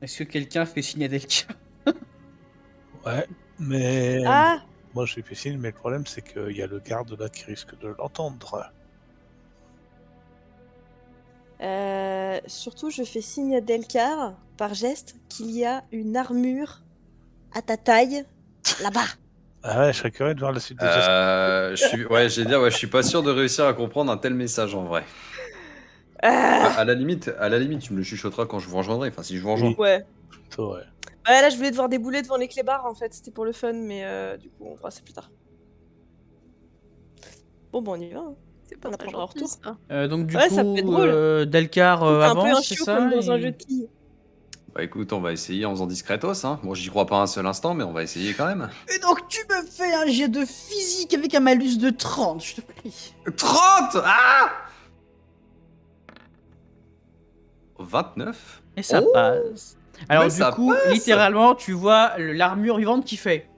Est-ce que quelqu'un fait signe à Delkia? Ouais, mais Ah moi je lui fais signe, mais le problème c'est qu'il y a le garde là qui risque de l'entendre. Surtout, je fais signe à Delcar, par geste, qu'il y a une armure à ta taille, là-bas. Ah ouais, je serais curieux de voir la suite des gestes. Je suis pas sûr de réussir à comprendre un tel message en vrai. Ah À la limite, tu me le chuchoteras quand je vous rejoindrai. Enfin, si je vous rejoins. Oui, ouais. plutôt, ouais. Ouais, là, je voulais devoir débouler devant les clébards, en fait. C'était pour le fun, mais du coup, on fera ça plus tard. Bon, on y va. Hein. C'est pas On très apprendra en gentil, retour. ça. Donc du Ouais, ça peut être coup, drôle. Delcar C'est un peu un avance, c'est chiot ça? comme dans un et- jeu de quilles. Bah écoute, on va essayer en faisant discretos. Hein. Bon, j'y crois pas un seul instant, mais on va essayer quand même. Et donc tu me fais un jet de physique avec un malus de 30, je te prie. 30. Ah 29. Et ça Oh passe. Alors Mais du ça coup, passe. littéralement, tu vois l'armure vivante qui fait.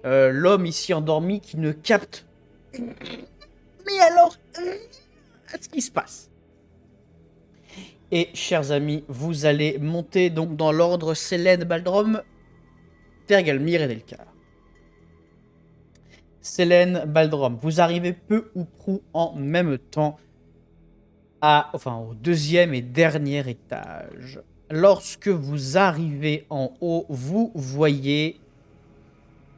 L'homme ici endormi qui ne capte. Mais alors, ce qui se passe. Et chers amis, vous allez monter donc dans l'ordre Sélène, Baldrom, Tergalmir et Delcar. Sélène, Baldrom, vous arrivez peu ou prou en même temps au deuxième et dernier étage. Lorsque vous arrivez en haut, vous voyez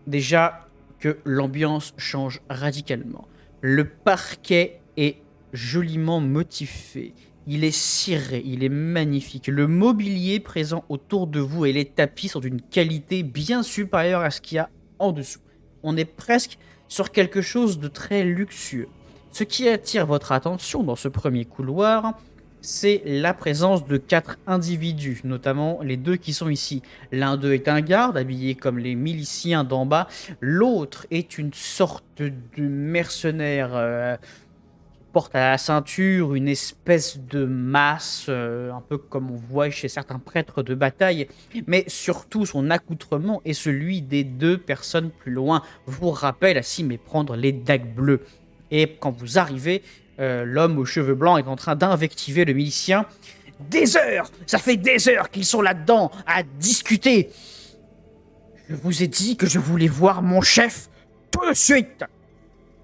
déjà que l'ambiance change radicalement. Le parquet est joliment motifé. Il est ciré, il est magnifique. Le mobilier présent autour de vous et les tapis sont d'une qualité bien supérieure à ce qu'il y a en dessous. On est presque sur quelque chose de très luxueux. Ce qui attire votre attention dans ce premier couloir, c'est la présence de 4 individus, notamment les 2 qui sont ici. L'un d'eux est un garde, habillé comme les miliciens d'en bas. L'autre est une sorte de mercenaire qui porte à la ceinture une espèce de masse, un peu comme on voit chez certains prêtres de bataille. Mais surtout, son accoutrement est celui des 2 personnes plus loin. Vous rappelle à s'y méprendre les dagues bleues. Et quand vous arrivez, l'homme aux cheveux blancs est en train d'invectiver le milicien. Des heures! Ça fait des heures qu'ils sont là-dedans à discuter! Je vous ai dit que je voulais voir mon chef tout de suite!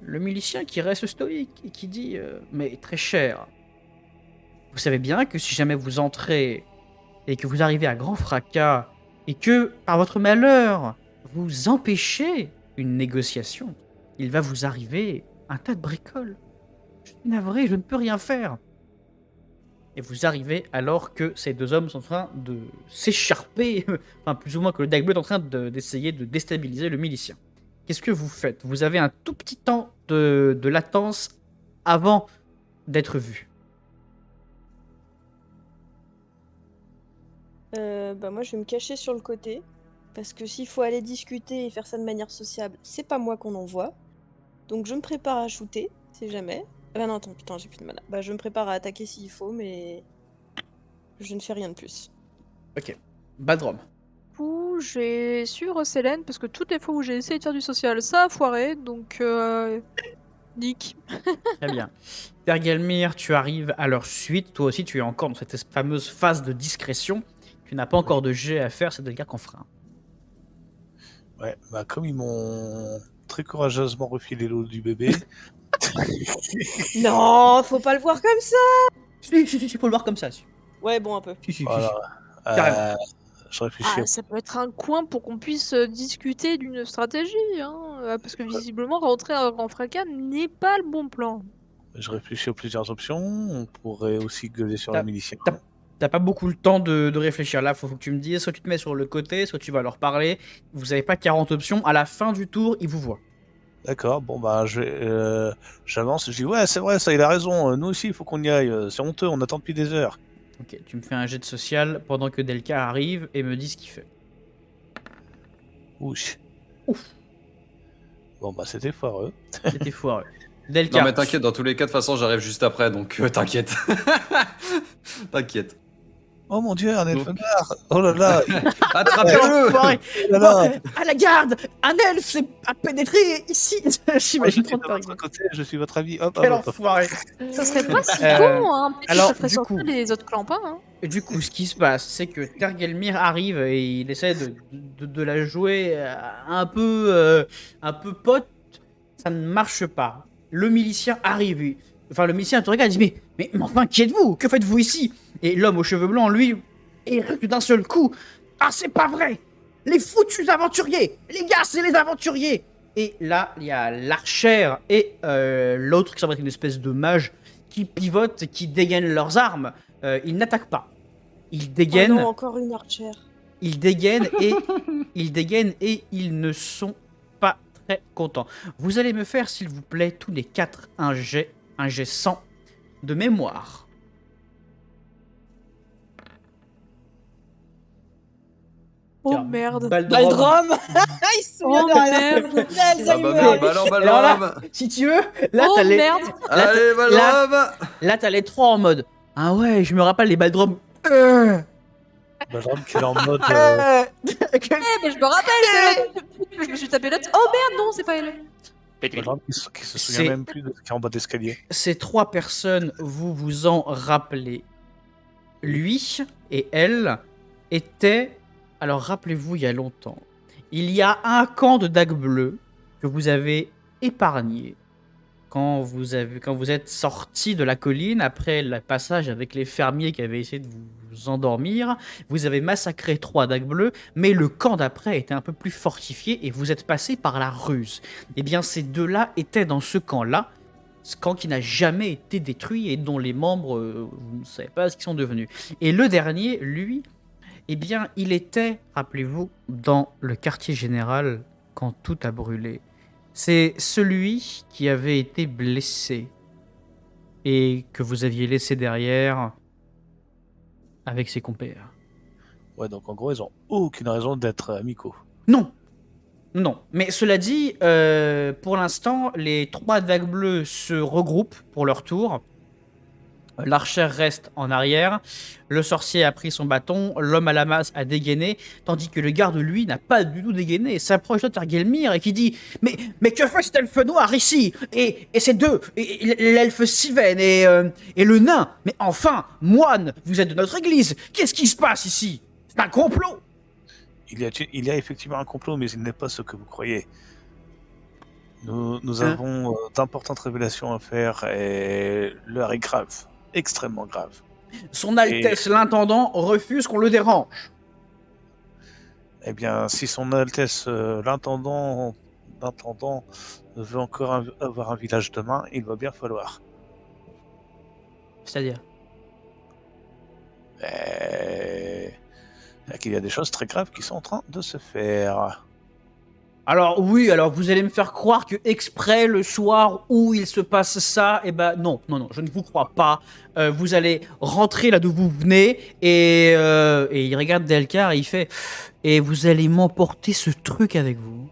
Le milicien qui reste stoïque et qui dit mais très cher, vous savez bien que si jamais vous entrez et que vous arrivez à grand fracas et que, par votre malheur, vous empêchez une négociation, il va vous arriver un tas de bricoles. Je suis navré, je ne peux rien faire. Et vous arrivez alors que ces 2 hommes sont en train de s'écharper, enfin plus ou moins que le dague bleu est en train d'essayer de déstabiliser le milicien. Qu'est-ce que vous faites? Vous avez un tout petit temps de latence avant d'être vu. Moi, je vais me cacher sur le côté. Parce que s'il faut aller discuter et faire ça de manière sociable, c'est pas moi qu'on envoie. Donc, je me prépare à shooter, si jamais. Ah non, attends, putain, j'ai plus de mana. Bah, je me prépare à attaquer s'il faut, mais je ne fais rien de plus. Ok. Badrom. Du coup, j'ai suivre Célène parce que toutes les fois où j'ai essayé de faire du social, ça a foiré. Donc, nick. Très bien. Tergalmir, tu arrives à leur suite. Toi aussi, tu es encore dans cette fameuse phase de discrétion. Tu n'as pas encore de jet à faire, c'est Delcar qu'on fera. Ouais, bah comme ils m'ont très courageusement refilé l'eau du bébé. Non, faut pas le voir comme ça. Si, faut le voir comme ça. Si. Ouais, bon, un peu. Si. Voilà. Carrément. Je réfléchis. Ah, ça peut être un coin pour qu'on puisse discuter d'une stratégie, hein, parce que visiblement rentrer en grand fracas n'est pas le bon plan. Je réfléchis aux plusieurs options. On pourrait aussi gueuler sur les miliciens. T'as pas beaucoup le temps de réfléchir. Là, faut que tu me dises, soit tu te mets sur le côté, soit tu vas leur parler. Vous avez pas 40 options. À la fin du tour, ils vous voient. D'accord, bon bah j'avance, je dis ouais c'est vrai ça il a raison, nous aussi il faut qu'on y aille, c'est honteux, on attend depuis des heures. Ok, tu me fais un jet de social pendant que Delcar arrive et me dit ce qu'il fait. Ouch. Ouf. Bon bah c'était foireux. C'était foireux. Delcar. Non mais t'inquiète, dans tous les cas de toute façon j'arrive juste après, donc t'inquiète. T'inquiète. Oh mon dieu, un Elfengard. Oh là là. Attrapez-le. Enfoiré. Oh là Bon, là. à la garde, un elfe a pénétré ici. Moi, je J'imagine suis trop de de votre côté, je suis votre ami. Hop, hop, Quel hop, hop. enfoiré. Ça serait pas si Euh, con, hein. Peut-être que alors, ça ferait du sortir coup- les autres clampins, hein. Et du coup, ce qui se passe, c'est que Tergelmir arrive et il essaie de la jouer un peu pote. Ça ne marche pas. Le milicien arrive. Enfin, le milicien te regarde et dit mais enfin, qui êtes-vous? Que faites-vous ici? Et l'homme aux cheveux blancs, lui, érecte d'un seul coup. Ah, c'est pas vrai! Les foutus aventuriers! Les gars, c'est les aventuriers! Et là, il y a l'archère et l'autre qui semble être une espèce de mage qui pivotent, qui dégainent leurs armes. Ils n'attaquent pas. Ils Oh dégainent, non, encore une archère. ils dégainent et ils ne sont pas très contents. Vous allez me faire, s'il vous plaît, tous les 4 un jet 100 de mémoire. Oh Tiens, merde. Baldrum. Il se Oh souvient de rien. merde. Il a Ah bah Alzheimer. merde, bah alors, Alors là, Balram. si tu veux, là Oh t'as les, merde. Allez, Balram. là t'as les 3 en mode. Ah ouais, je me rappelle les Baldrum. Balram qui est en mode. Eh, mais je me rappelle, c'est là. Je me suis tapé l'autre. Oh merde, non, c'est pas elle. Balram qui se C'est- souvient même plus de ce qui est en bas d'escalier. Ces 3 personnes, vous vous en rappelez. Lui et elle étaient. Alors rappelez-vous, il y a longtemps, il y a un camp de dagues bleues que vous avez épargné quand vous êtes sorti de la colline après le passage avec les fermiers qui avaient essayé de vous endormir. Vous avez massacré 3 dagues bleues, mais le camp d'après était un peu plus fortifié et vous êtes passé par la ruse. Eh bien, ces deux-là étaient dans ce camp-là. Ce camp qui n'a jamais été détruit et dont les membres, vous ne savez pas ce qu'ils sont devenus. Et le dernier, lui, eh bien, il était, rappelez-vous, dans le quartier général quand tout a brûlé. C'est celui qui avait été blessé et que vous aviez laissé derrière avec ses compères. Ouais, donc en gros, ils ont aucune raison d'être amicaux. Non, non. Mais cela dit, pour l'instant, les 3 dagues bleues se regroupent pour leur tour. L'archère reste en arrière, le sorcier a pris son bâton, l'homme à la masse a dégainé, tandis que le garde, lui, n'a pas du tout dégainé, s'approche de Tergelmir et qui dit mais que fait cet elfe noir ici et ces deux, l'elfe Sylvain et le nain? Mais enfin, moine, vous êtes de notre église, qu'est-ce qui se passe ici? C'est un complot! Il y a effectivement un complot, mais il n'est pas ce que vous croyez. Nous Hein? avons d'importantes révélations à faire et l'heure est grave, extrêmement grave. Son Altesse l'intendant refuse qu'on le dérange. Eh bien, si son Altesse l'intendant veut encore avoir un village demain, il va bien falloir. C'est-à-dire? Il y a des choses très graves qui sont en train de se faire. Alors oui, alors vous allez me faire croire que exprès le soir où il se passe ça, eh ben non, je ne vous crois pas. Vous allez rentrer là d'où vous venez et il regarde Delcar et il fait et vous allez m'emporter ce truc avec vous.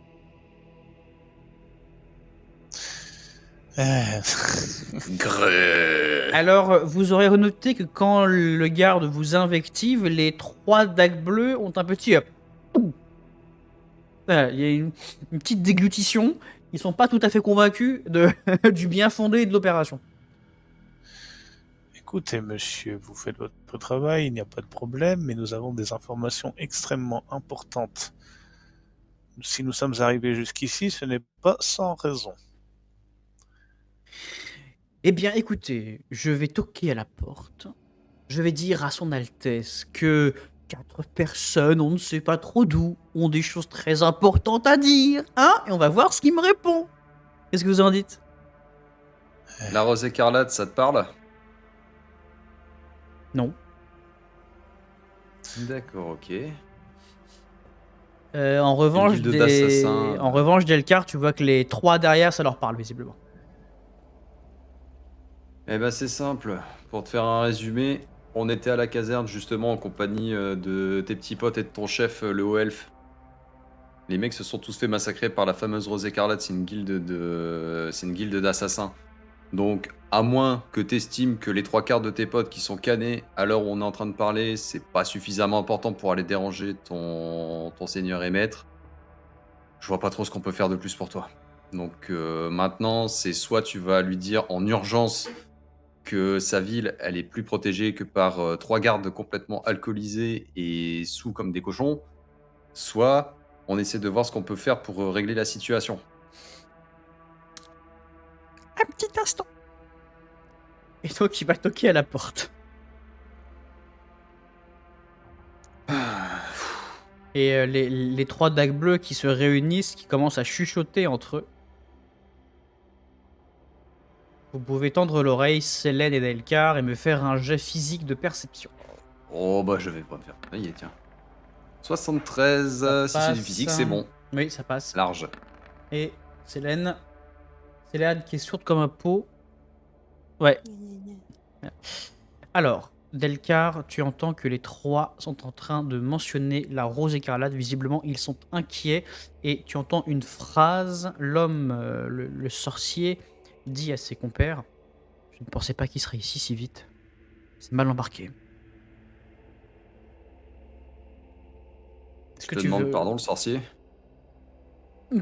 Alors vous aurez noté que quand le garde vous invective, les 3 dagues bleues ont un petit voilà, il y a une petite déglutition. Ils sont pas tout à fait convaincus du bien fondé de l'opération. Écoutez, monsieur, vous faites votre travail, il n'y a pas de problème, mais nous avons des informations extrêmement importantes. Si nous sommes arrivés jusqu'ici, ce n'est pas sans raison. Eh bien, écoutez, je vais toquer à la porte. Je vais dire à son Altesse que 4 personnes, on ne sait pas trop d'où, ont des choses très importantes à dire, hein? Et on va voir ce qu'il me répond. Qu'est-ce que vous en dites? La rose écarlate, ça te parle? Non. D'accord, ok. En revanche, guilde d'assassins. en revanche, Delcar, tu vois que les 3 derrière, ça leur parle visiblement. Eh ben c'est simple, pour te faire un résumé, on était à la caserne justement en compagnie de tes petits potes et de ton chef, le haut elfe. Les mecs se sont tous fait massacrer par la fameuse Rose Écarlate, c'est une guilde d'assassins. Donc, à moins que tu estimes que les 3 quarts de tes potes qui sont canés à l'heure où on est en train de parler, c'est pas suffisamment important pour aller déranger ton seigneur et maître, je vois pas trop ce qu'on peut faire de plus pour toi. Donc maintenant, c'est soit tu vas lui dire en urgence que sa ville, elle est plus protégée que par 3 gardes complètement alcoolisés et sous comme des cochons, soit on essaie de voir ce qu'on peut faire pour régler la situation. Un petit instant. Et donc, il va toquer à la porte. Et les 3 dagues bleus qui se réunissent, qui commencent à chuchoter entre eux. Vous pouvez tendre l'oreille, Célène et Delcar, et me faire un jet physique de perception. Oh bah je vais pas me faire tailler, tiens. 73, Ça si c'est du passe. physique, c'est bon. Oui, ça passe. Large. Et Célène qui est sourde comme un pot. Ouais. Alors, Delcar, tu entends que les 3 sont en train de mentionner la rose écarlate. Visiblement, ils sont inquiets. Et tu entends une phrase. L'homme, le sorcier, dit à ses compères: je ne pensais pas qu'il serait ici si vite. C'est mal embarqué. Est-ce Je que te tu demande veux... pardon, le sorcier.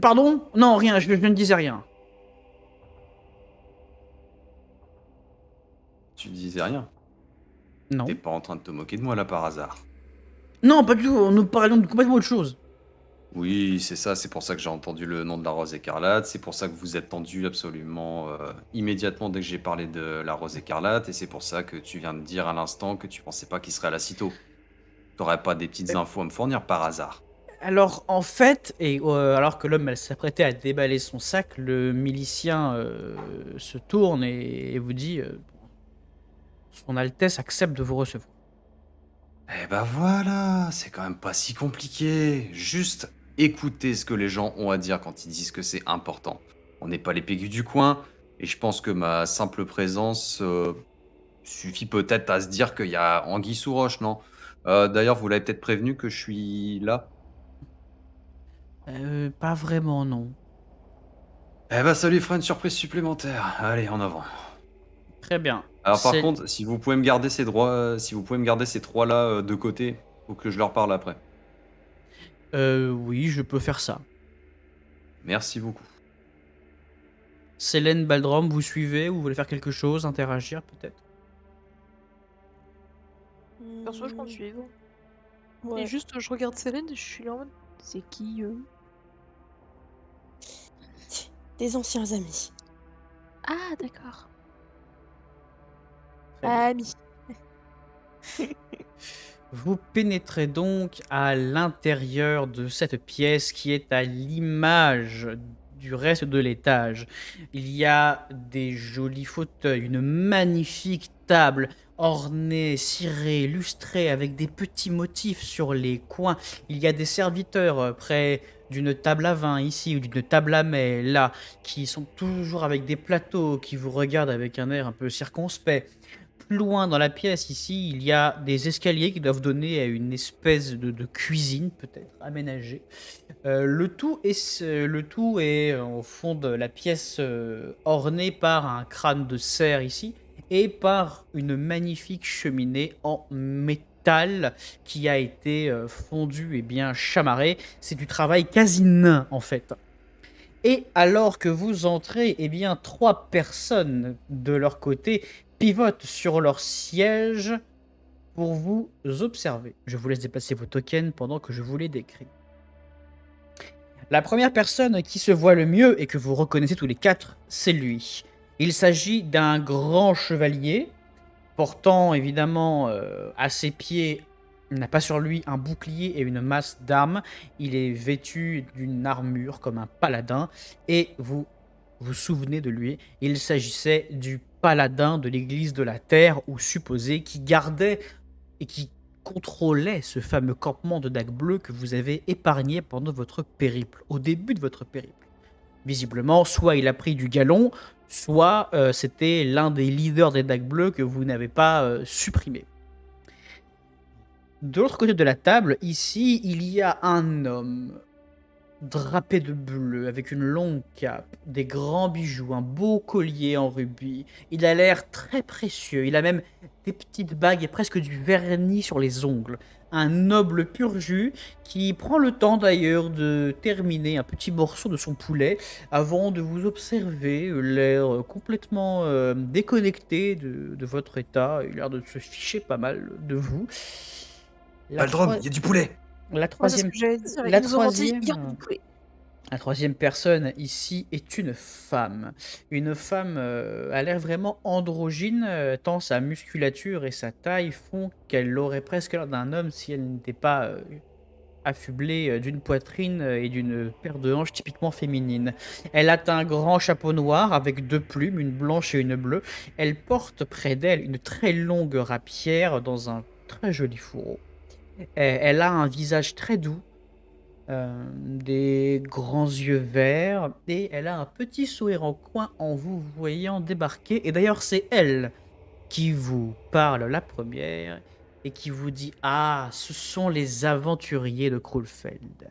Pardon? Non, rien, je ne disais rien. Tu disais rien. Non. T'es pas en train de te moquer de moi là par hasard. Non, pas du tout, nous parlions de complètement autre chose. Oui, c'est ça, c'est pour ça que j'ai entendu le nom de la rose écarlate, c'est pour ça que vous êtes tendu absolument immédiatement dès que j'ai parlé de la rose écarlate, et c'est pour ça que tu viens de dire à l'instant que tu pensais pas qu'il serait là si tôt. T'aurais pas des petites infos à me fournir par hasard? Alors, en fait, et alors que l'homme elle s'apprêtait à déballer son sac, le milicien se tourne et vous dit Son Altesse accepte de vous recevoir. Eh ben voilà, c'est quand même pas si compliqué. Juste écouter ce que les gens ont à dire quand ils disent que c'est important. On n'est pas les pégus du coin, et je pense que ma simple présence suffit peut-être à se dire qu'il y a anguille sous roche, non? D'ailleurs, vous l'avez peut-être prévenu que je suis là? Pas vraiment, non. Eh ben ça lui fera une surprise supplémentaire. Allez, en avant. Très bien. Alors par C'est... contre, si vous pouvez me garder ces droits, si vous pouvez me garder ces 3 là, de côté, faut que je leur parle après. Oui, je peux faire ça. Merci beaucoup. Célène, Baldrom, vous suivez ou vous voulez faire quelque chose, interagir peut-être? Perso, je compte suivre. Ouais. Et juste, je regarde Célène et je suis là en mode, c'est qui eux? Des anciens amis. Ah, d'accord. Très bien. Ami. Vous pénétrez donc à l'intérieur de cette pièce qui est à l'image du reste de l'étage. Il y a des jolis fauteuils, une magnifique table ornée, cirée, lustrée avec des petits motifs sur les coins. Il y a des serviteurs près d'une table à vin ici ou d'une table à mets là, qui sont toujours avec des plateaux, qui vous regardent avec un air un peu circonspect. Plus loin dans la pièce, ici, il y a des escaliers qui doivent donner à une espèce de cuisine, peut-être aménagée. Le tout est au fond de la pièce ornée par un crâne de cerf ici et par une magnifique cheminée en métal qui a été fondue et bien chamarrée. C'est du travail quasi nain en fait. Et alors que vous entrez, eh bien, 3 personnes de leur côté pivotent sur leur siège pour vous observer. Je vous laisse déplacer vos tokens pendant que je vous les décris. La première personne qui se voit le mieux et que vous reconnaissez tous les 4, c'est lui. Il s'agit d'un grand chevalier portant évidemment à ses pieds, il n'a pas sur lui un bouclier et une masse d'armes. Il est vêtu d'une armure comme un paladin. Et vous vous souvenez de lui, il s'agissait du paladin de l'église de la Terre, ou supposé, qui gardait et qui contrôlait ce fameux campement de dagues bleues que vous avez épargné pendant votre périple, au début de votre périple. Visiblement, soit il a pris du galon, soit c'était l'un des leaders des dagues bleues que vous n'avez pas supprimé. De l'autre côté de la table, ici, il y a un homme drapé de bleu, avec une longue cape, des grands bijoux, un beau collier en rubis. Il a l'air très précieux. Il a même des petites bagues et presque du vernis sur les ongles. Un noble pur jus qui prend le temps d'ailleurs de terminer un petit morceau de son poulet avant de vous observer, l'air complètement déconnecté de votre état. Il a l'air de se ficher pas mal de vous. La, Baldrum, troi- il y a du poulet. la Moi, c'est ce troisième que j'allais dire. la Ils nous ont dit, troisième, il y a du poulet. la troisième personne ici est une femme. Une femme a l'air vraiment androgyne, tant sa musculature et sa taille font qu'elle aurait presque l'air d'un homme si elle n'était pas affublée d'une poitrine et d'une paire de hanches typiquement féminines. Elle a un grand chapeau noir avec deux plumes, une blanche et une bleue. Elle porte près d'elle une très longue rapière dans un très joli fourreau. Elle a un visage très doux, des grands yeux verts, et elle a un petit sourire en coin en vous voyant débarquer. Et d'ailleurs, c'est elle qui vous parle la première et qui vous dit: Ah, ce sont les aventuriers de Krulfeld.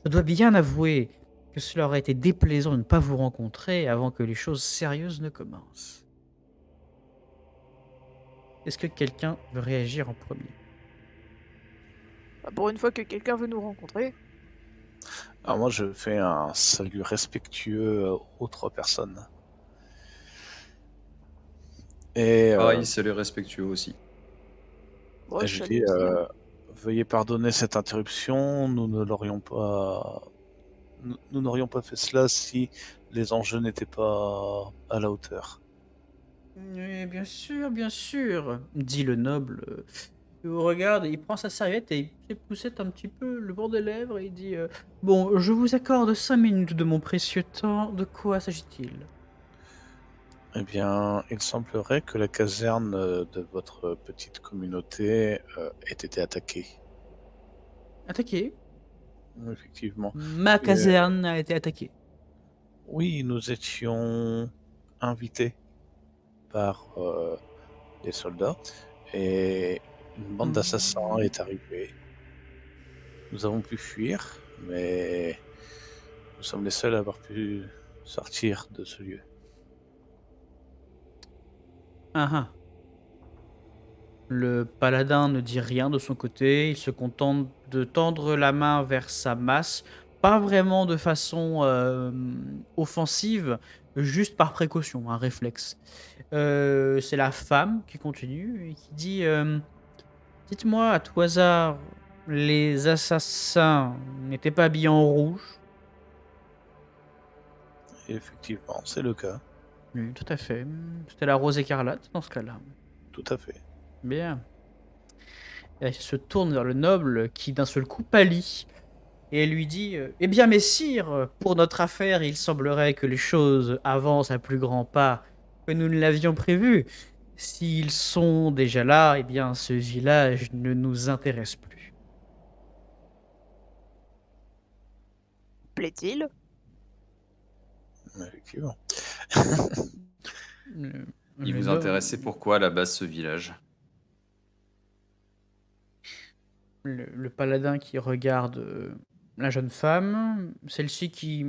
Je dois bien avouer que cela aurait été déplaisant de ne pas vous rencontrer avant que les choses sérieuses ne commencent. Est-ce que quelqu'un veut réagir en premier? Bah, pour une fois que quelqu'un veut nous rencontrer. Alors moi, je fais un salut respectueux aux 3 personnes. Et Pareil, salut respectueux aussi. Ouais, je ça dis, nous dit, hein. veuillez pardonner cette interruption, nous n'aurions pas fait cela si les enjeux n'étaient pas à la hauteur. Oui, bien sûr, dit le noble. Il vous regarde, il prend sa serviette et il s'époussette un petit peu le bord des lèvres et il dit Bon, je vous accorde 5 minutes de mon précieux temps. De quoi s'agit-il? Eh bien, il semblerait que la caserne de votre petite communauté ait été attaquée. Attaqué. Effectivement. Ma caserne a été attaquée. Oui, nous étions invités par des soldats et une bande d'assassins est arrivée. Nous avons pu fuir, mais nous sommes les seuls à avoir pu sortir de ce lieu. Ah ah. Le paladin ne dit rien de son côté, il se contente de tendre la main vers sa masse, pas vraiment de façon offensive, juste par précaution, un réflexe. C'est la femme qui continue et qui dit Dites-moi à tout hasard, les assassins n'étaient pas habillés en rouge? Et effectivement, c'est le cas, Oui, tout à fait. C'était la rose écarlate dans ce cas-là. tout à fait. Bien. Et elle se tourne vers le noble qui d'un seul coup pâlit et lui dit Eh bien, messire, pour notre affaire, il semblerait que les choses avancent à plus grands pas que nous ne l'avions prévu. S'ils sont déjà là, eh bien, ce village ne nous intéresse plus. Plaît-il? Effectivement. Le- Il le vous noble- intéressait pourquoi à la base ce village? le paladin qui regarde la jeune femme, celle-ci qui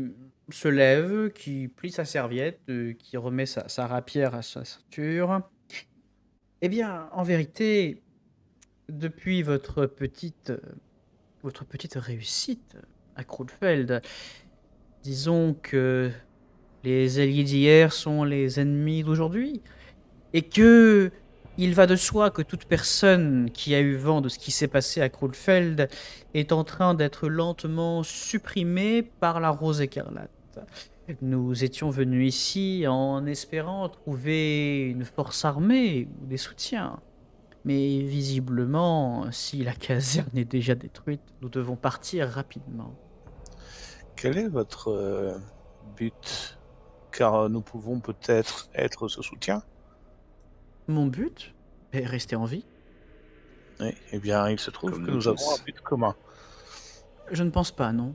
se lève, qui plie sa serviette, qui remet sa rapière à sa ceinture. Eh bien, en vérité, depuis votre petite réussite à Krulfeld, disons que les alliés d'hier sont les ennemis d'aujourd'hui, et que il va de soi que toute personne qui a eu vent de ce qui s'est passé à Krulfeld est en train d'être lentement supprimée par la Rose écarlate. Nous étions venus ici en espérant trouver une force armée ou des soutiens. Mais visiblement, si la caserne est déjà détruite, nous devons partir rapidement. Quel est votre but? Car nous pouvons peut-être être ce soutien. Mon but est rester en vie. Oui, eh bien, il se trouve Comme que nous nous avons tous. un but commun. Je ne pense pas, non.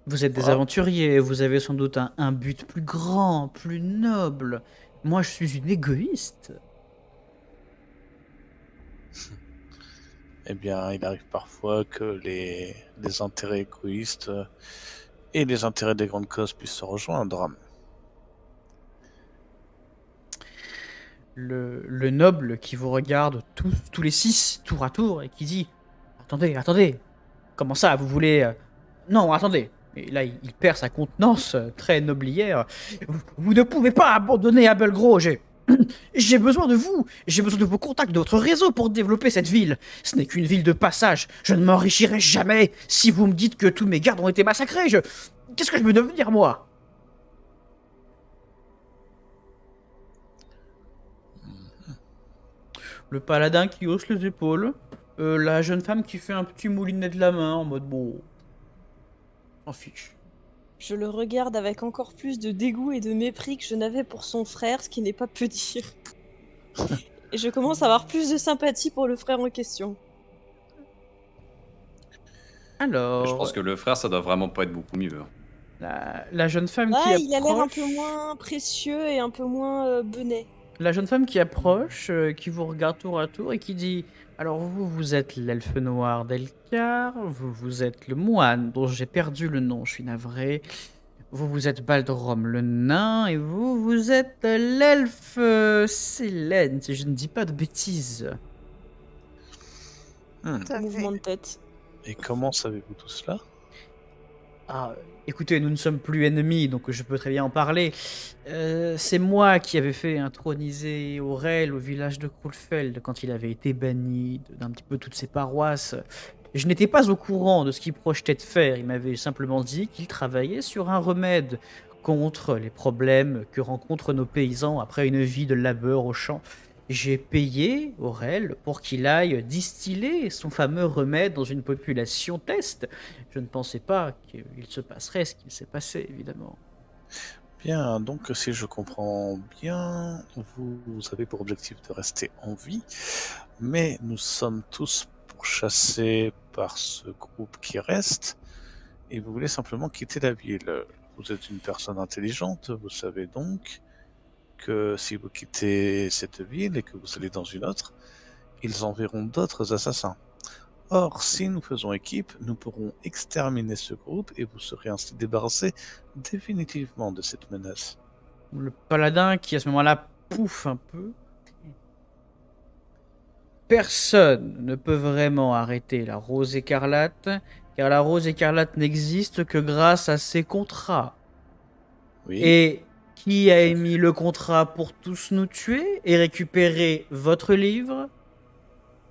Vous êtes des Ah. aventuriers, vous avez sans doute un but plus grand, plus noble. Moi, je suis une égoïste. eh bien, il arrive parfois que les intérêts égoïstes et les intérêts des grandes causes puissent se rejoindre. Le noble qui vous regarde tous les 6, tour à tour, et qui dit attendez, comment ça, vous voulez. Non, attendez. Et là, il perd sa contenance très noblière. Vous ne pouvez pas abandonner Abelgros. J'ai besoin de vous. J'ai besoin de vos contacts, de votre réseau pour développer cette ville. Ce n'est qu'une ville de passage. Je ne m'enrichirai jamais si vous me dites que tous mes gardes ont été massacrés. Qu'est-ce que je veux devenir, moi? Le paladin qui hausse les épaules. La jeune femme qui fait un petit moulinet de la main en mode bon. S'en fiche. Je le regarde avec encore plus de dégoût et de mépris que je n'avais pour son frère, ce qui n'est pas peu dire. Et je commence à avoir plus de sympathie pour le frère en question. Je Alors, pense que le frère, ça doit vraiment pas être beaucoup mieux. la jeune femme qui Ah, il a l'air un approche. peu moins précieux et un peu moins benet. La jeune femme qui approche, qui vous regarde tour à tour et qui dit alors vous êtes l'elfe noir d'Elkar, vous êtes le moine dont j'ai perdu le nom, je suis navré. Vous êtes Baldrom le nain et vous êtes l'elfe Célène, si je ne dis pas de bêtises. Hmm. Tout à fait. Mouvement de tête. Et comment savez-vous tout cela? Ah, écoutez, nous ne sommes plus ennemis, donc je peux très bien en parler. C'est moi qui avais fait introniser Aurel au village de Krulfeld quand il avait été banni d'un petit peu toutes ses paroisses. Je n'étais pas au courant de ce qu'il projetait de faire. Il m'avait simplement dit qu'il travaillait sur un remède contre les problèmes que rencontrent nos paysans après une vie de labeur au champ. J'ai payé Aurel pour qu'il aille distiller son fameux remède dans une population test. Je ne pensais pas qu'il se passerait ce qu'il s'est passé, évidemment. Bien, donc si je comprends bien, vous avez pour objectif de rester en vie, mais nous sommes tous pourchassés par ce groupe qui reste, et vous voulez simplement quitter la ville. Vous êtes une personne intelligente, vous savez donc que si vous quittez cette ville et que vous allez dans une autre, ils enverront d'autres assassins. Or, si nous faisons équipe, nous pourrons exterminer ce groupe et vous serez ainsi débarrassé définitivement de cette menace. Le paladin qui, à ce moment-là, pouffe un peu. Personne ne peut vraiment arrêter la Rose écarlate, car la Rose écarlate n'existe que grâce à ses contrats. Oui, Et qui a émis le contrat pour tous nous tuer et récupérer votre livre?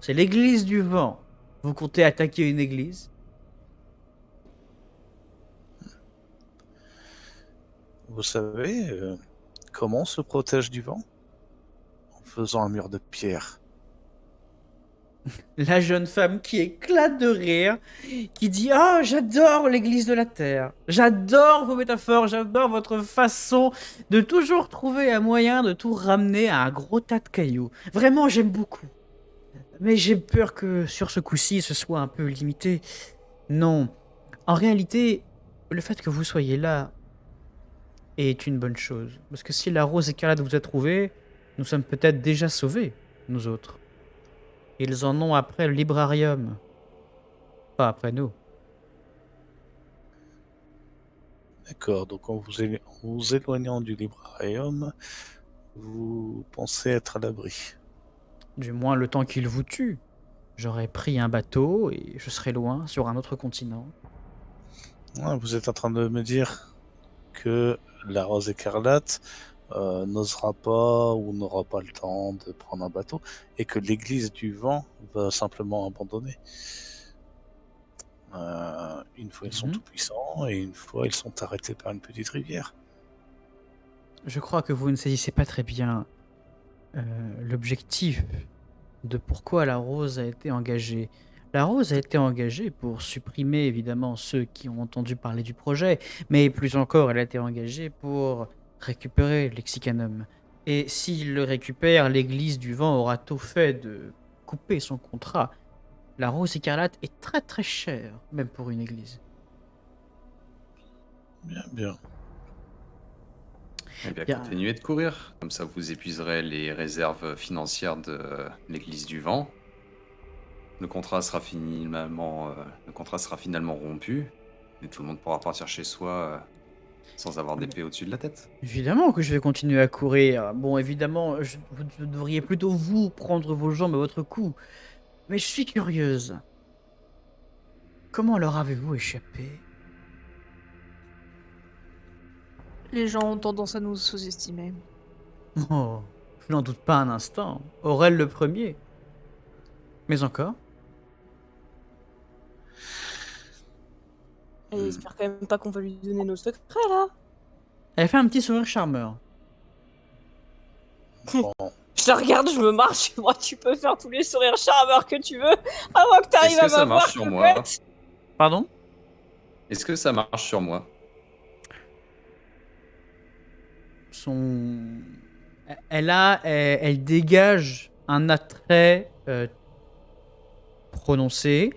C'est l'église du vent. Vous comptez attaquer une église? vous savez comment on se protège du vent? En faisant un mur de pierre. La jeune femme qui éclate de rire, qui dit ah, j'adore l'église de la terre, j'adore vos métaphores, j'adore votre façon de toujours trouver un moyen de tout ramener à un gros tas de cailloux. Vraiment, j'aime beaucoup. Mais j'ai peur que sur ce coup-ci, ce soit un peu limité. Non. En réalité, le fait que vous soyez là est une bonne chose. Parce que si la Rose écarlate vous a trouvé, nous sommes peut-être déjà sauvés, nous autres. Ils en ont après le librarium. Pas après nous. D'accord, donc en vous éloignant du librarium, vous pensez être à l'abri. Du moins le temps qu'ils vous tuent. J'aurais pris un bateau et je serais loin sur un autre continent. Ouais, vous êtes en train de me dire que la Rose écarlate n'osera pas ou n'aura pas le temps de prendre un bateau et que l'église du vent va simplement abandonner. Une fois ils sont tout puissants et une fois ils sont arrêtés par une petite rivière. Je crois que vous ne saisissez pas très bien l'objectif de pourquoi la Rose a été engagée. La Rose a été engagée pour supprimer évidemment ceux qui ont entendu parler du projet, mais plus encore, elle a été engagée pour récupérer Lexicanum. Et s'il le récupère, l'Église du Vent aura tout fait de couper son contrat. La Rose écarlate est très très chère, même pour une église. Bien, bien. Eh bien, Bien. continuez de courir. Comme ça, vous épuiserez les réserves financières de l'église du vent. le contrat sera finalement rompu et tout le monde pourra partir chez soi sans avoir d'épée au-dessus de la tête. Évidemment que je vais continuer à courir. Bon, évidemment, vous devriez plutôt vous prendre vos jambes à votre cou. Mais je suis curieuse. Comment leur avez-vous échappé? Les gens ont tendance à nous sous-estimer. Oh, je n'en doute pas un instant. Aurel le premier. Mais encore? Et j'espère quand même pas qu'on va lui donner nos secrets là. Elle fait un petit sourire charmeur. Bon, Je la regarde, je me marche. Moi, tu peux faire tous les sourires charmeurs que tu veux avant que t'arrives Est-ce à que ça m'avoir. marche sur moi? Coquette. Pardon? Est-ce que ça marche sur moi? Elle dégage un attrait prononcé.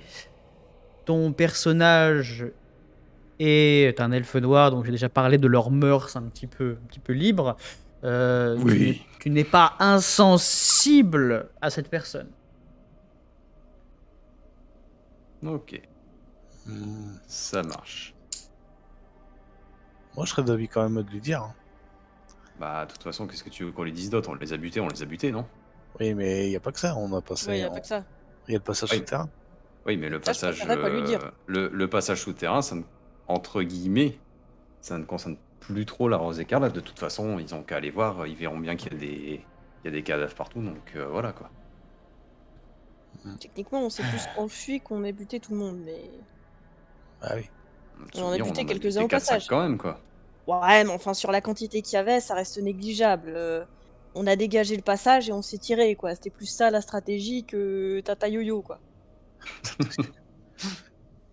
Ton personnage est un elfe noir, donc j'ai déjà parlé de leurs mœurs un petit peu libres. Oui. Tu n'es pas insensible à cette personne. Ok, hmm, ça marche. moi, je serais d'avis quand même de lui dire. Hein. Bah, de toute façon, qu'est-ce que tu veux qu'on les dise d'autre? On les a butés, non? Oui, mais il n'y a pas que ça. On a passé. Ouais, y a pas que ça. Il y a le passage Oui. souterrain. Oui, mais le Ça, je passage, préférerais pas lui dire. le passage souterrain, entre guillemets, ça ne concerne plus trop la Rose Écarlate. De toute façon, ils ont qu'à aller voir, ils verront bien qu'il y a des cadavres partout, donc voilà quoi. Techniquement, on s'est plus enfui qu'on a buté tout le monde, mais. Ah oui. On en a buté quelques-uns au 4-5 passage. quand même, quoi. Ouais, mais enfin, sur la quantité qu'il y avait, ça reste négligeable. On a dégagé le passage et on s'est tiré, quoi. C'était plus ça la stratégie que Tata Yo-Yo, quoi.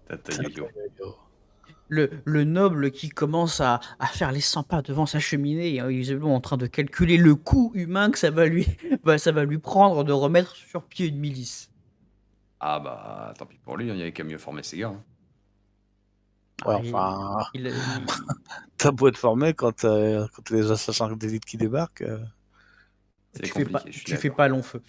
Tata Yo-Yo. Le noble qui commence à faire les 100 pas devant sa cheminée, il est en train de calculer le coût humain que ça va lui prendre de remettre sur pied une milice. Ah bah, tant pis pour lui, il y avait qu'à mieux former ses gars. Hein. Ouais, Ah, enfin, il- t'as beau être formé quand t'as les assassins d'élite qui débarquent. C'est tu fais pas, compliqué, je suis tu fais d'accord. pas long feu.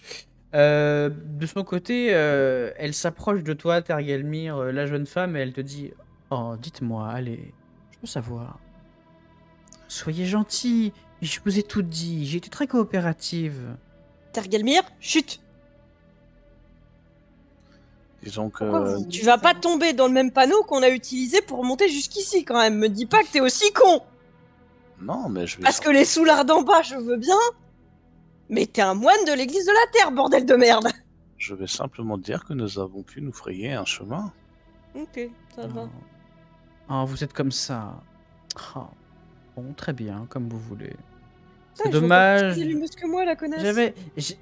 De son côté, elle s'approche de toi, Tergelmir, la jeune femme, et elle te dit: Oh, dites-moi, allez, je veux savoir. Soyez gentil, je vous ai tout dit, j'ai été très coopérative. Tergelmir, chut! Disons que. Pourquoi vous- Tu vas pas tomber dans le même panneau qu'on a utilisé pour monter jusqu'ici, quand même. Me dis pas que t'es aussi con! Non, mais je vais. Parce que les soulards d'en bas, je veux bien. Mais t'es un moine de l'église de la Terre, bordel de merde! Je vais simplement dire que nous avons pu nous frayer un chemin. Ok, ça va. Oh. Oh, vous êtes comme ça. Oh. Bon, très bien, comme vous voulez. C'est Putain, ils ont dommage. encore plus d'élumeuse que moi, la connasse.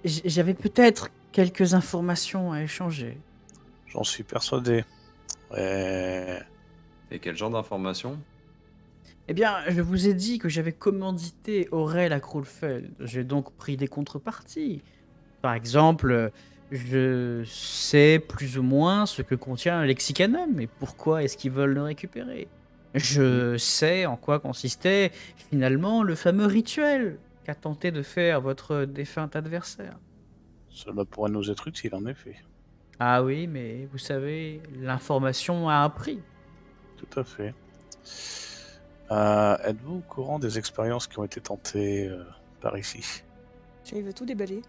J'avais peut-être quelques informations à échanger. J'en suis persuadé. Et... Et quel genre d'informations? Eh bien, je vous ai dit que j'avais commandité Aurel à Krulfeld. J'ai donc pris des contreparties. Par exemple, je sais plus ou moins ce que contient un lexicanum et pourquoi est-ce qu'ils veulent le récupérer. Je sais en quoi consistait finalement le fameux rituel qu'a tenté de faire votre défunt adversaire. Cela pourrait nous être utile, en effet. Ah oui, mais vous savez, l'information a un prix. Tout à fait. Êtes-vous au courant des expériences qui ont été tentées par ici? Il veut tout déballer.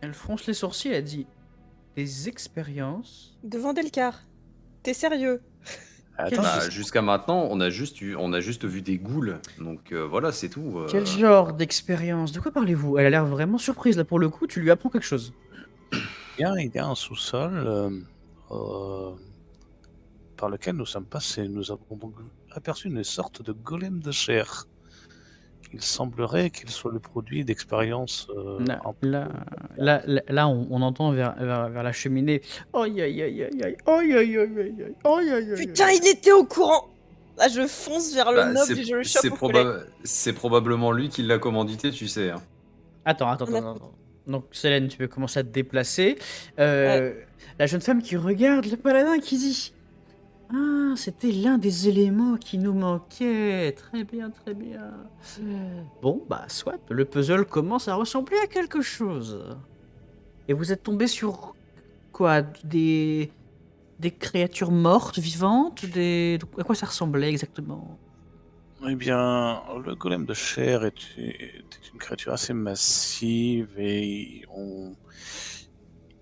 Elle fronce les sourcils, elle dit: Des expériences? Devant Delcar. T'es sérieux? Attends, Bah, jusqu'à maintenant, on a juste vu des ghouls. Donc voilà, c'est tout. Quel genre d'expérience? De quoi parlez-vous? Elle a l'air vraiment surprise là pour le coup, tu lui apprends quelque chose. il y a un sous-sol par lequel nous sommes passés. Nous avons donc aperçu une sorte de golem de chair. Il semblerait qu'il soit le produit d'expériences. Là, on entend vers la cheminée. Aïe aïe aïe aïe aïe aïe aïe aïe aïe aïe aïe aïe aïe. Putain, il était au courant! Là, je fonce vers le Bah, noble et je le chope au collet. c'est probablement lui qui l'a commandité, tu sais. Hein. Attends. Donc, Célène, tu peux commencer à te déplacer. La jeune femme qui regarde le paladin qui dit: Ah, c'était l'un des éléments qui nous manquait. Très bien, très bien. Bon, bah, soit. Le puzzle commence à ressembler à quelque chose. Et vous êtes tombé sur quoi? Des créatures mortes, vivantes? À quoi ça ressemblait exactement? Eh bien, le golem de chair était une créature assez massive et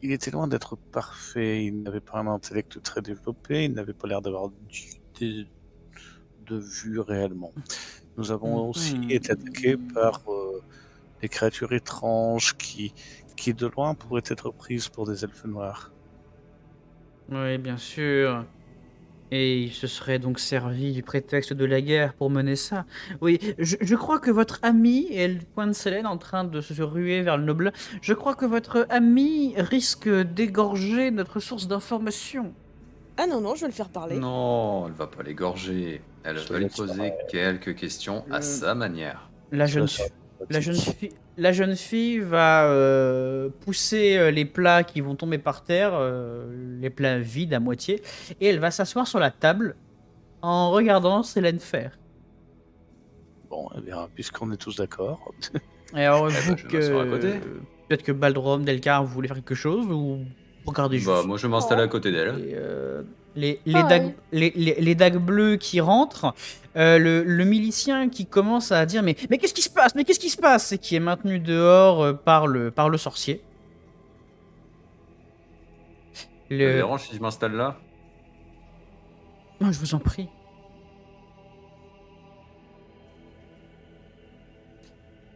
il était loin d'être parfait. Il n'avait pas un intellect très développé, il n'avait pas l'air d'avoir de vue réellement. Nous avons aussi été attaqués par des créatures étranges qui de loin pourraient être prises pour des elfes noirs. Oui, bien sûr. Et il se serait donc servi du prétexte de la guerre pour mener ça. Oui, je crois que votre ami, et elle pointe Célène en train de se ruer vers le noble, je crois que votre ami risque d'égorger notre source d'information. Ah non, je vais le faire parler. Non, elle va pas l'égorger. Elle Je va lui laisse poser quelques questions à sa manière. La jeune, Ça sera la jeune fille va pousser les plats qui vont tomber par terre, les plats vides à moitié, et elle va s'asseoir sur la table en regardant Célène faire. Bon, eh bien, puisqu'on est tous d'accord. Et alors, Eh ben, vous je vais m'asseoir à côté. peut-être que Baldrom, Delcar, vous voulez faire quelque chose ou regardez Bah, juste. moi je vais m'installer à côté d'elle. Et, Pareil. les dagues bleues qui rentrent, le milicien qui commence à dire mais qu'est-ce qui se passe, mais qu'est-ce qui se passe, et qui est maintenu dehors par le sorcier. Ça te Le... dérange si je m'installe là? Non, je vous en prie.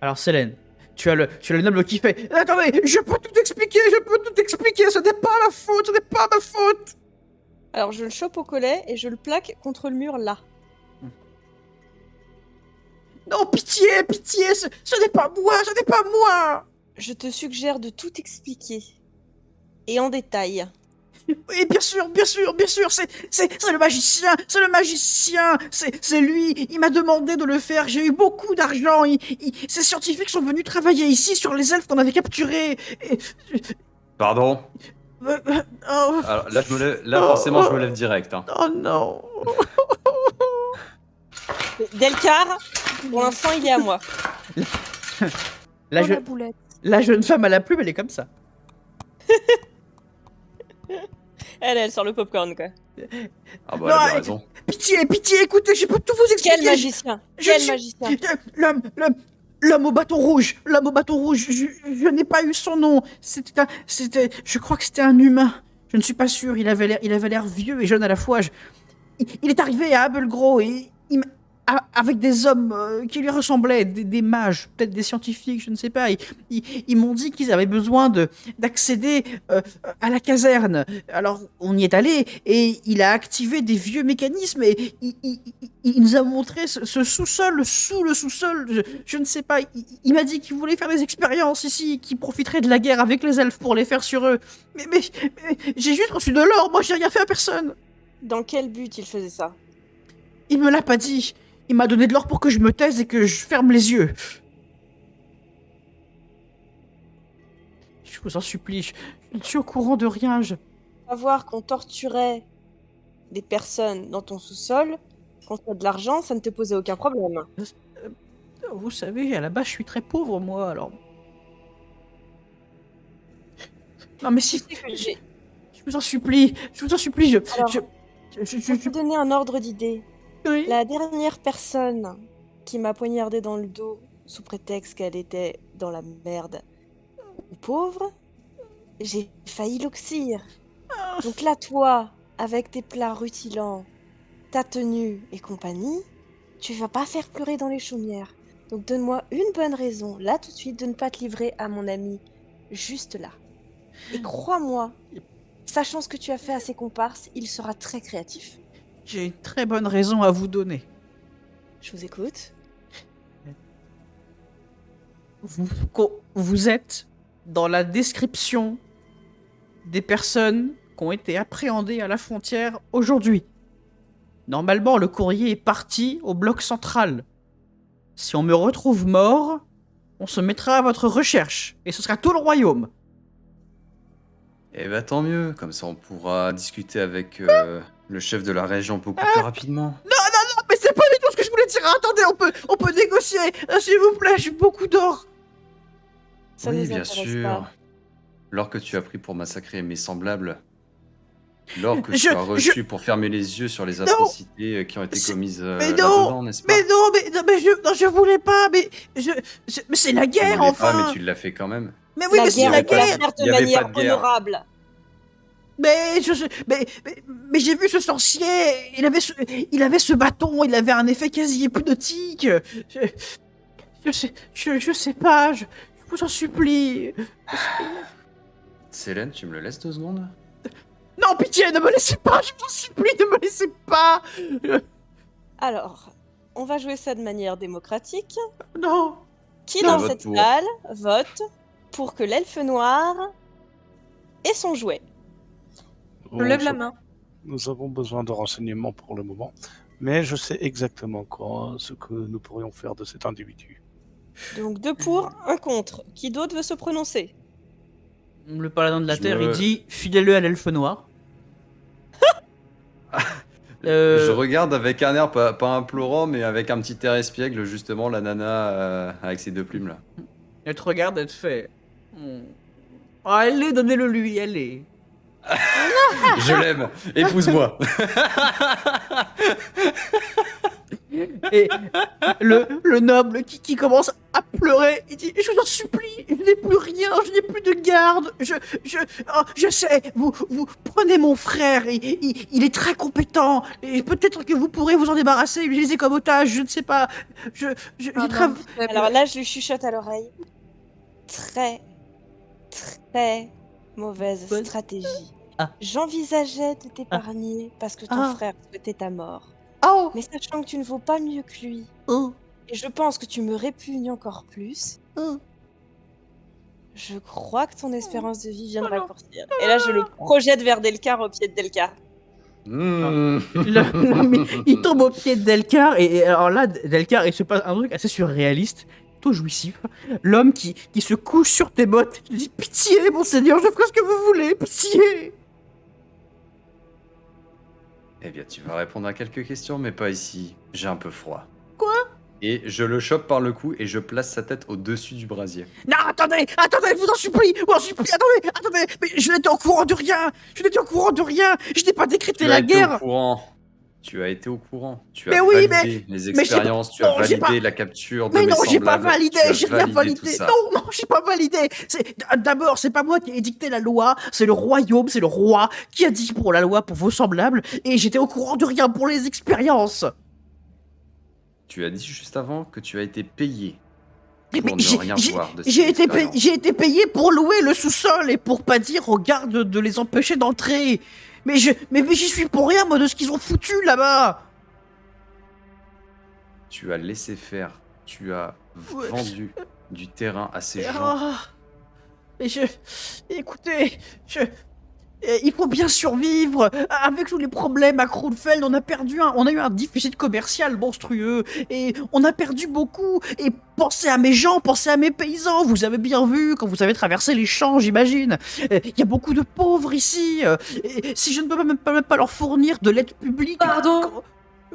Alors Célène, tu as le noble qui fait attendez, je peux tout expliquer, ce n'est pas ma faute, ce n'est pas ma faute. Alors je le chope au collet et je le plaque contre le mur là. Non, pitié, ce n'est pas moi. Je te suggère de tout expliquer. Et en détail. Oui, bien sûr, c'est le magicien, c'est lui, il m'a demandé de le faire, j'ai eu beaucoup d'argent, ces scientifiques sont venus travailler ici sur les elfes qu'on avait capturés. Pardon? Oh, Alors, là, forcément, je me lève direct. Hein. oh non. Delcar, pour l'instant il est à moi. La, Oh, je- la boulette. la jeune femme à la plume, elle est comme ça. Elle sort le popcorn quoi. Ah bah, Non, elle a bien elle- raison. Pitié, écoutez, je peux tout vous expliquer. Quel magicien! Je Quel suis- magicien! L'homme au bâton rouge, je n'ai pas eu son nom. Je crois que c'était un humain. Je ne suis pas sûr. Il avait l'air vieux et jeune à la fois. Il est arrivé à Abelgro et avec des hommes qui lui ressemblaient, des mages, peut-être des scientifiques, je ne sais pas. Ils m'ont dit qu'ils avaient besoin d'accéder à la caserne. Alors on y est allé et il a activé des vieux mécanismes et il nous a montré ce sous-sol, sous le sous-sol. Je ne sais pas. Il m'a dit qu'il voulait faire des expériences ici, qu'il profiterait de la guerre avec les elfes pour les faire sur eux. Mais j'ai juste reçu de l'or. Moi, j'ai rien fait à personne. Dans quel but il faisait ça? Il me l'a pas dit. Il m'a donné de l'or pour que je me taise et que je ferme les yeux. Je vous en supplie, je ne suis au courant de rien. Savoir qu'on torturait des personnes dans ton sous-sol, contre de l'argent, ça ne te posait aucun problème. Vous savez, à la base, je suis très pauvre, moi, alors... Non, mais si... Tu sais que j'ai- Je vous en supplie, Alors, je... Pour te donner un ordre d'idée, Oui. la dernière personne qui m'a poignardé dans le dos sous prétexte qu'elle était dans la merde ou pauvre, j'ai failli l'oxyre. Donc là, toi, avec tes plats rutilants, ta tenue et compagnie, tu vas pas faire pleurer dans les chaumières. Donc donne-moi une bonne raison, là tout de suite, de ne pas te livrer à mon ami, juste là. Et crois-moi, sachant ce que tu as fait à ses comparses, il sera très créatif. J'ai une très bonne raison à vous donner. Je vous écoute. Vous êtes dans la description des personnes qui ont été appréhendées à la frontière aujourd'hui. Normalement, le courrier est parti au bloc central. Si on me retrouve mort, on se mettra à votre recherche, et ce sera tout le royaume. Eh bah, tant mieux. Comme ça, on pourra discuter avec le chef de la région beaucoup plus rapidement. Non, mais c'est pas du tout ce que je voulais dire. Attendez, on peut négocier. S'il vous plaît, j'ai beaucoup d'or. Ça Oui, nous bien intéresse sûr. pas. l'or que tu as pris pour massacrer mes semblables, l'or que Je- tu as reçu pour fermer les yeux sur les Non. atrocités qui ont été C'est- commises mais non, là-dedans, n'est-ce pas? Mais non, je voulais pas, mais mais c'est la Tu guerre, voulais enfin. pas, mais tu l'as fait quand même. Mais oui, La mais c'est guerre, la on peut la guerre. faire Il de y avait manière pas de guerre. honorable. Mais j'ai vu ce sorcier, il avait ce bâton, il avait un effet quasi hypnotique. Je sais pas, je vous en supplie. Célène, tu me le laisses 2 secondes? Non, pitié, ne me laissez pas, je vous en supplie, ne me laissez pas. Alors, on va jouer ça de manière démocratique. Non. Qui Non, dans vote cette pour. salle vote pour que l'elfe noir ait son jouet? Je lève la main. Nous avons besoin de renseignements pour le moment, mais je sais exactement ce que nous pourrions faire de cet individu. Donc 2 pour, 1 contre. Qui d'autre veut se prononcer? Le paladin de la Je terre, me- il dit filez-le à l'elfe noir. Je regarde avec un air pas implorant, mais avec un petit air espiègle, justement, la nana avec ses 2 plumes là. Elle te regarde, elle te fait. Allez, donnez-le lui, allez. Je l'aime, épouse-moi. Et le noble qui commence à pleurer, il dit: je vous en supplie, je n'ai plus rien, je n'ai plus de garde. Je sais, vous prenez mon frère, il est très compétent, et peut-être que vous pourrez vous en débarrasser, l'utiliser comme otage, je ne sais pas. J'ai Ah, très- non, faible. Alors là, je lui chuchote à l'oreille. Très, très mauvaise Bonne- stratégie. Ah. J'envisageais de t'épargner parce que ton Ah. frère souhaitait ta mort. Oh, Mais sachant que tu ne vaux pas mieux que lui, oh, et je pense que tu me répugnes encore plus, oh. je crois que ton espérance de vie vient de Oh non. raccourcir. Et là, je le projette vers Delcar, au pied de Delcar. Mmh. Non, mais il tombe au pied de Delcar, et alors là, Delcar, il se passe un truc assez surréaliste, plutôt jouissif. L'homme qui se couche sur tes bottes, il dit: pitié, monseigneur, je ferai ce que vous voulez, pitié. Eh bien, tu vas répondre à quelques questions, mais pas ici. J'ai un peu froid. Quoi? Et je le chope par le cou et je place sa tête au-dessus du brasier. Non, attendez, je vous en supplie, attendez, mais je n'étais au courant de rien, je n'ai pas décrété Tu la as été au guerre. courant. Tu as été au courant. Tu Mais as oui, validé les mais j'ai expériences, tu as non, j'ai validé la capture de Mais mes non, j'ai pas semblables, validé, tu as j'ai rien tout validé. ça. Non, j'ai pas validé. D'abord, c'est pas moi qui ai dicté la loi, c'est le royaume, c'est le roi qui a dit pour la loi pour vos semblables, et j'étais au courant de rien pour les expériences. Tu as dit juste avant que tu as été payé Mais pour ne rien voir de ces j'ai expériences. été payé pour louer le sous-sol et pour pas dire aux gardes de les empêcher d'entrer. Mais j'y suis pour rien, moi, de ce qu'ils ont foutu là-bas. Tu as laissé faire. Tu as Ouais. vendu du terrain à ces gens. Ah, mais écoutez, il faut bien survivre. Avec tous les problèmes à Kronfeld, on a eu un déficit commercial monstrueux et on a perdu beaucoup. Et pensez à mes gens, pensez à mes paysans. Vous avez bien vu quand vous avez traversé les champs, j'imagine. Il y a beaucoup de pauvres ici. Et si je ne peux même pas leur fournir de l'aide publique. Pardon.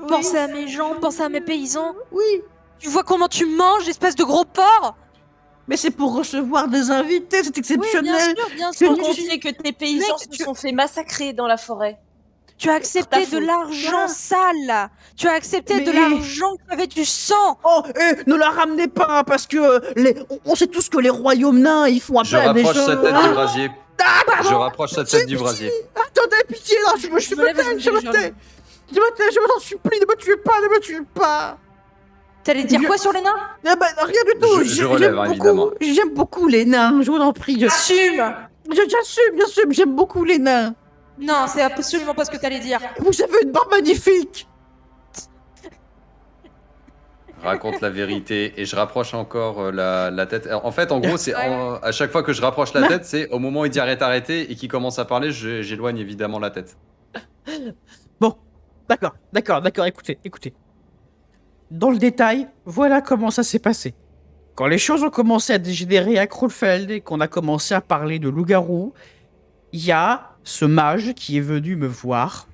Oui, Pensez à mes gens, pensez à mes paysans. oui, Tu vois comment tu manges, espèce de gros porc? mais c'est pour recevoir des invités, c'est Oui, exceptionnel. bien C'est sûr. Sans une- compter que tes paysans Mec, se sont fait massacrer dans la forêt. Tu as accepté ta de faute. l'argent Ah. sale. Tu as accepté de Mais- l'argent qui avait du sang. Oh, ne la ramenez pas, parce que on sait tous que les royaumes nains, ils font Je appel à des rapproche gens... sa tête Ah, du brasier. Je rapproche sa tête du brasier. attendez, pitié, non, je me Je me lève et tais, je me tais. je vous en supplie, ne me tuez pas. T'allais dire quoi sur les nains? Ah bah, rien du tout, Je relève, j'aime hein, évidemment. j'aime beaucoup les nains, je vous en prie, Assume. j'assume, j'aime beaucoup les nains. Non, c'est absolument pas ce que t'allais dire. Vous avez une barbe magnifique. Raconte la vérité et je rapproche encore la tête. Alors, en fait, en gros, c'est Ouais. à chaque fois que je rapproche la tête, c'est au moment où il dit arrêtez et qu'il commence à parler, j'éloigne évidemment la tête. Bon, d'accord, écoutez. Dans le détail, voilà comment ça s'est passé. Quand les choses ont commencé à dégénérer à Kronfeld et qu'on a commencé à parler de loup-garou, il y a ce mage qui est venu me voir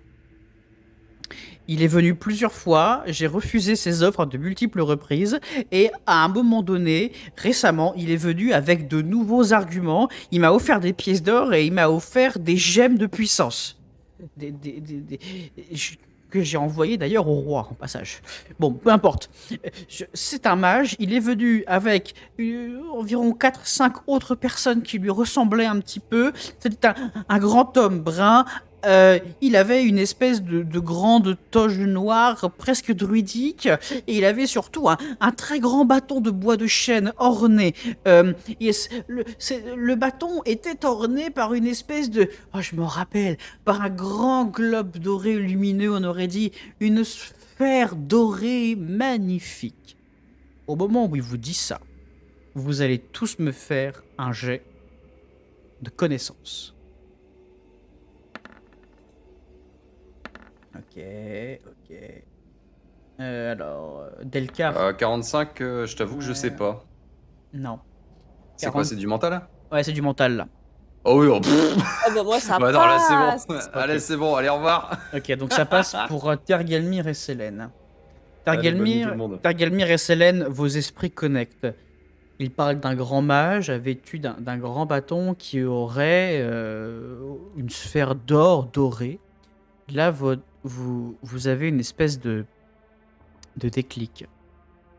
Il est venu plusieurs fois, j'ai refusé ses offres à de multiples reprises, et à un moment donné, récemment, il est venu avec de nouveaux arguments. Il m'a offert des pièces d'or et il m'a offert des gemmes de puissance. Des- que j'ai envoyé d'ailleurs au roi, en passage. Bon, peu importe. C'est un mage, il est venu avec environ 4-5 autres personnes qui lui ressemblaient un petit peu. C'était un grand homme brun. Il avait une espèce de grande toge noire, presque druidique, et il avait surtout un très grand bâton de bois de chêne orné. Le bâton était orné par une espèce de... Oh, je me rappelle, par un grand globe doré lumineux, on aurait dit une sphère dorée magnifique. Au moment où il vous dit ça, vous allez tous me faire un jet de connaissance. Ok. Delcar, 45, je t'avoue que je sais Ouais. pas. non. C'est quoi, c'est du mental? Ouais, c'est du mental là. Oh oui, oh, pff. Ah bah moi ça Bah non, là passe. c'est bon. Allez, c'est bon, allez, au revoir. Ok, donc ça passe pour Tergelmir et Selene. Allez, bonne nuit tout le monde. Tergelmir et Selene, vos esprits connectent. Il parle d'un grand mage vêtu d'un grand bâton qui aurait une sphère d'or dorée. Là, vous avez une espèce de déclic.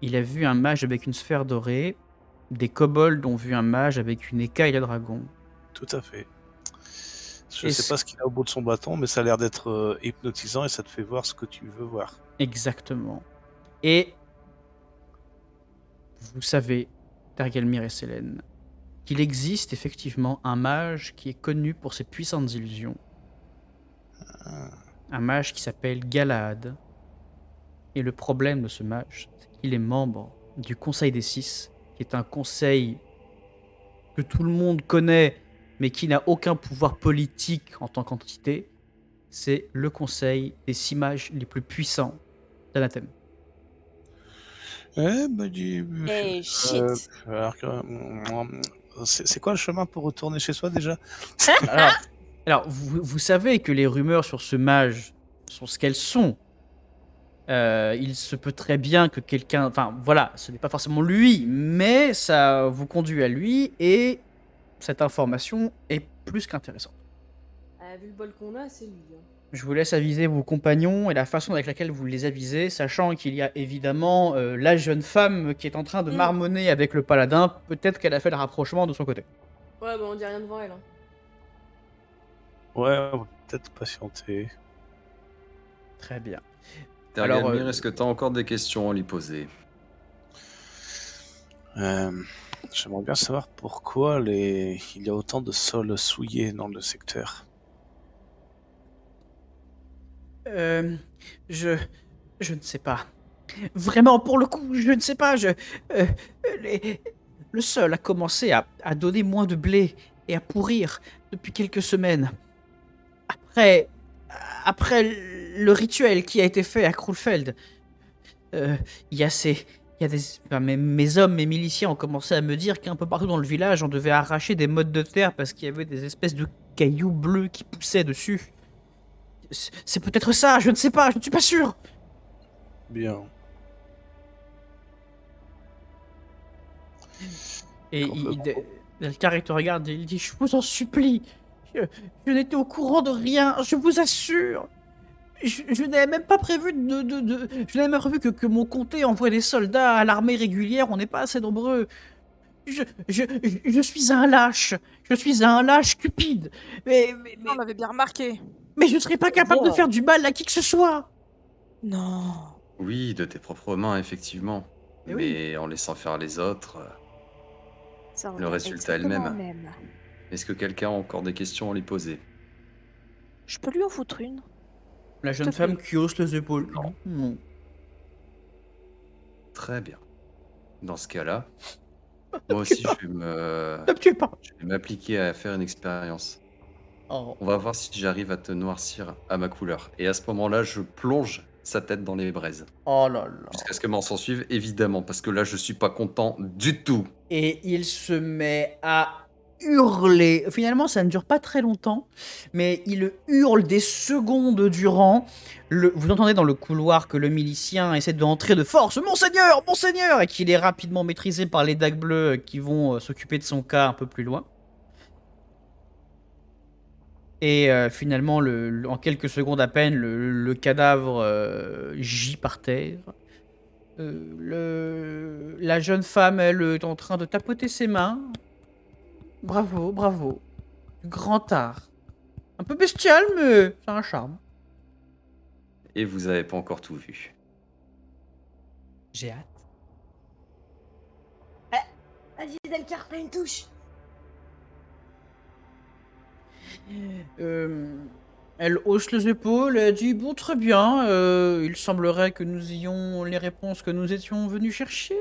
Il a vu un mage avec une sphère dorée. Des kobolds ont vu un mage avec une écaille à dragon. Tout à fait. Je Et sais pas ce qu'il a au bout de son bâton, mais ça a l'air d'être hypnotisant et ça te fait voir ce que tu veux voir. Exactement. Et vous savez, Tergelmir et Selene, qu'il existe effectivement un mage qui est connu pour ses puissantes illusions. Un mage qui s'appelle Galahad. Et le problème de ce mage, c'est qu'il est membre du Conseil des Six, qui est un conseil que tout le monde connaît, mais qui n'a aucun pouvoir politique en tant qu'entité. C'est le conseil des 6 mages les plus puissants d'Anathème. Eh Shit. c'est quoi le chemin pour retourner chez soi déjà? Alors vous savez que les rumeurs sur ce mage sont ce qu'elles sont. Il se peut très bien que quelqu'un... Enfin, voilà, ce n'est pas forcément lui, mais ça vous conduit à lui, et cette information est plus qu'intéressante. Vu le bol qu'on a, c'est lui. Hein. Je vous laisse aviser vos compagnons et la façon avec laquelle vous les avisez, sachant qu'il y a évidemment la jeune femme qui est en train de marmonner avec le paladin. Peut-être qu'elle a fait le rapprochement de son côté. Ouais, bah on dit rien devant elle. Hein. Ouais, on va peut-être patienter. Très bien. Tergelmir, Alors, est-ce que t'as encore des questions à lui poser? J'aimerais bien savoir pourquoi il y a autant de sols souillés dans le secteur. Je ne sais pas. Vraiment, pour le coup, je ne sais pas. Le sol a commencé à donner moins de blé et à pourrir depuis quelques semaines. Après le rituel qui a été fait à Krulfeld, mes hommes, mes miliciens ont commencé à me dire qu'un peu partout dans le village, on devait arracher des mottes de terre parce qu'il y avait des espèces de cailloux bleus qui poussaient dessus. C'est peut-être ça, je ne sais pas, je ne suis pas sûr. Bien. Et Delcar te regarde et il dit: je vous en supplie, je n'étais au courant de rien, je vous assure. Je n'avais même pas prévu je n'avais même prévu que mon comté envoie des soldats à l'armée régulière, on n'est pas assez nombreux. Je suis un lâche, je suis un lâche cupide, On l'avait bien remarqué. mais je ne serais pas capable de faire du mal à qui que ce soit. Non. Oui, de tes propres mains, effectivement. Eh Mais en laissant faire les autres, Ça le revient résultat est le exactement même. au même. Est-ce que quelqu'un a encore des questions à lui poser? Je peux lui en foutre une. La jeune S'il te femme plaît. qui hausse les épaules. Non. Non. Très bien. Dans ce cas-là, moi aussi, je Ne me tuez pas. vais m'appliquer à faire une expérience. Oh. On va voir si j'arrive à te noircir à ma couleur. Et à ce moment-là, je plonge sa tête dans les braises. Oh là là. Jusqu'à ce que m'en s'en suive, évidemment, parce que là, je suis pas content du tout. Et il se met à hurler. Finalement, ça ne dure pas très longtemps, mais il hurle des secondes durant. Vous entendez dans le couloir que le milicien essaie d'entrer de force. Monseigneur, Monseigneur, et qu'il est rapidement maîtrisé par les dagues bleues qui vont s'occuper de son cas un peu plus loin. Et finalement, en quelques secondes à peine, le cadavre gît par terre. La jeune femme, elle, est en train de tapoter ses mains. Bravo, bravo. Grand art. Un peu bestial, mais c'est un charme. Et vous avez pas encore tout vu. J'ai hâte. Vas-y, Delcar, fais une touche. Elle hausse les épaules et dit bon, très bien. Il semblerait que nous ayons les réponses que nous étions venus chercher.